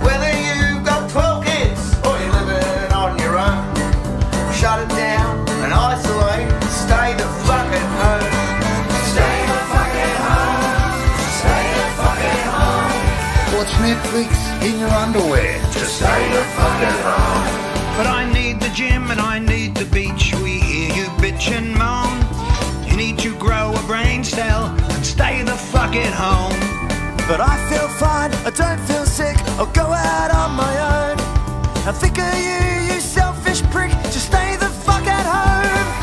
Whether you've got 12 kids or you're living on your own, shut it down and isolate. Stay the fuck at home. Stay the fuck at home. Stay the fuck at home. Watch Netflix in your underwear. Just stay the fuck at home. But I need the gym and I need the beach. We hear you bitch and moan. You need to grow a brain cell and stay the fuck at home. But I feel fine, I don't feel sick. I'll go out on my own. I think of you, you selfish prick. Just stay the fuck at home.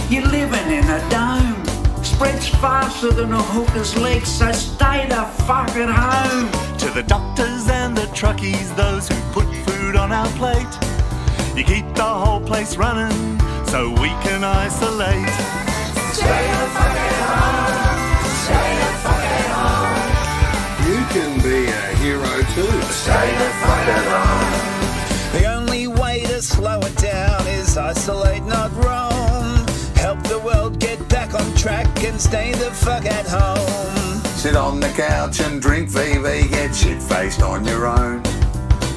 You're living in a dome. Spreads faster than a hooker's legs, so stay the fuck at home. To the doctors and the truckies, those who put food on our plate, you keep the whole place running so we can isolate. Stay the fuck at home. Stay the fuck at home. You can be a hero too. Stay the fuck at home. The only way to slow it down is isolate, not roam. Help the world get back on track and stay the fuck at home. Sit on the couch and drink VV, get shit-faced on your own.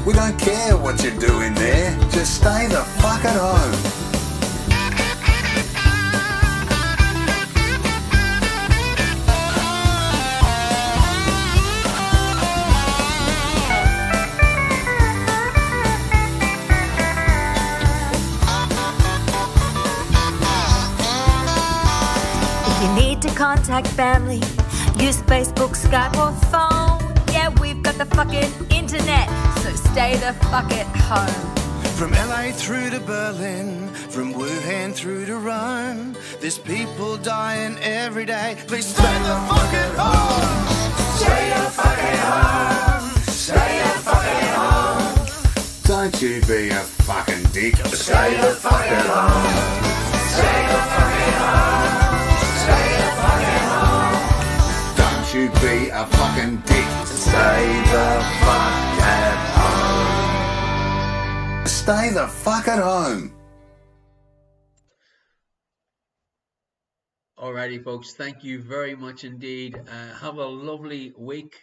We don't care what you're doing there, just stay the fuck at home. If you need to contact family, use Facebook, Skype or phone. Yeah, we've got the fucking internet, so stay the fuck at home. From LA through to Berlin, from Wuhan through to Rome, there's people dying every day. Please stay the fuck at home. Stay the fuck at home. Stay the fuck at home. Don't you be a fucking dick. Stay the fuck at home. Stay the fuck at home. Stay the fuck at home. Don't you be a fucking dick. Stay the fuck at home. Stay the fuck at home. Alrighty, folks. Thank you very much indeed. Have a lovely week.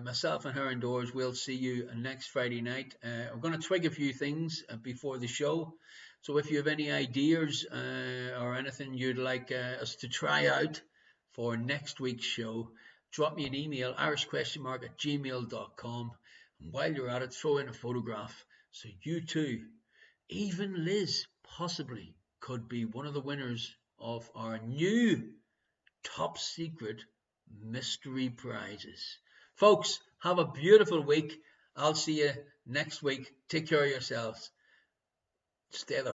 Myself and her indoors. We'll see you next Friday night. I'm going to twig a few things before the show. So if you have any ideas or anything you'd like us to try out for next week's show, drop me an email, irishquestionmark@gmail.com. And while you're at it, throw in a photograph. So you too, even Liz, possibly could be one of the winners of our new top secret mystery prizes. Folks, have a beautiful week. I'll see you next week. Take care of yourselves. Stay the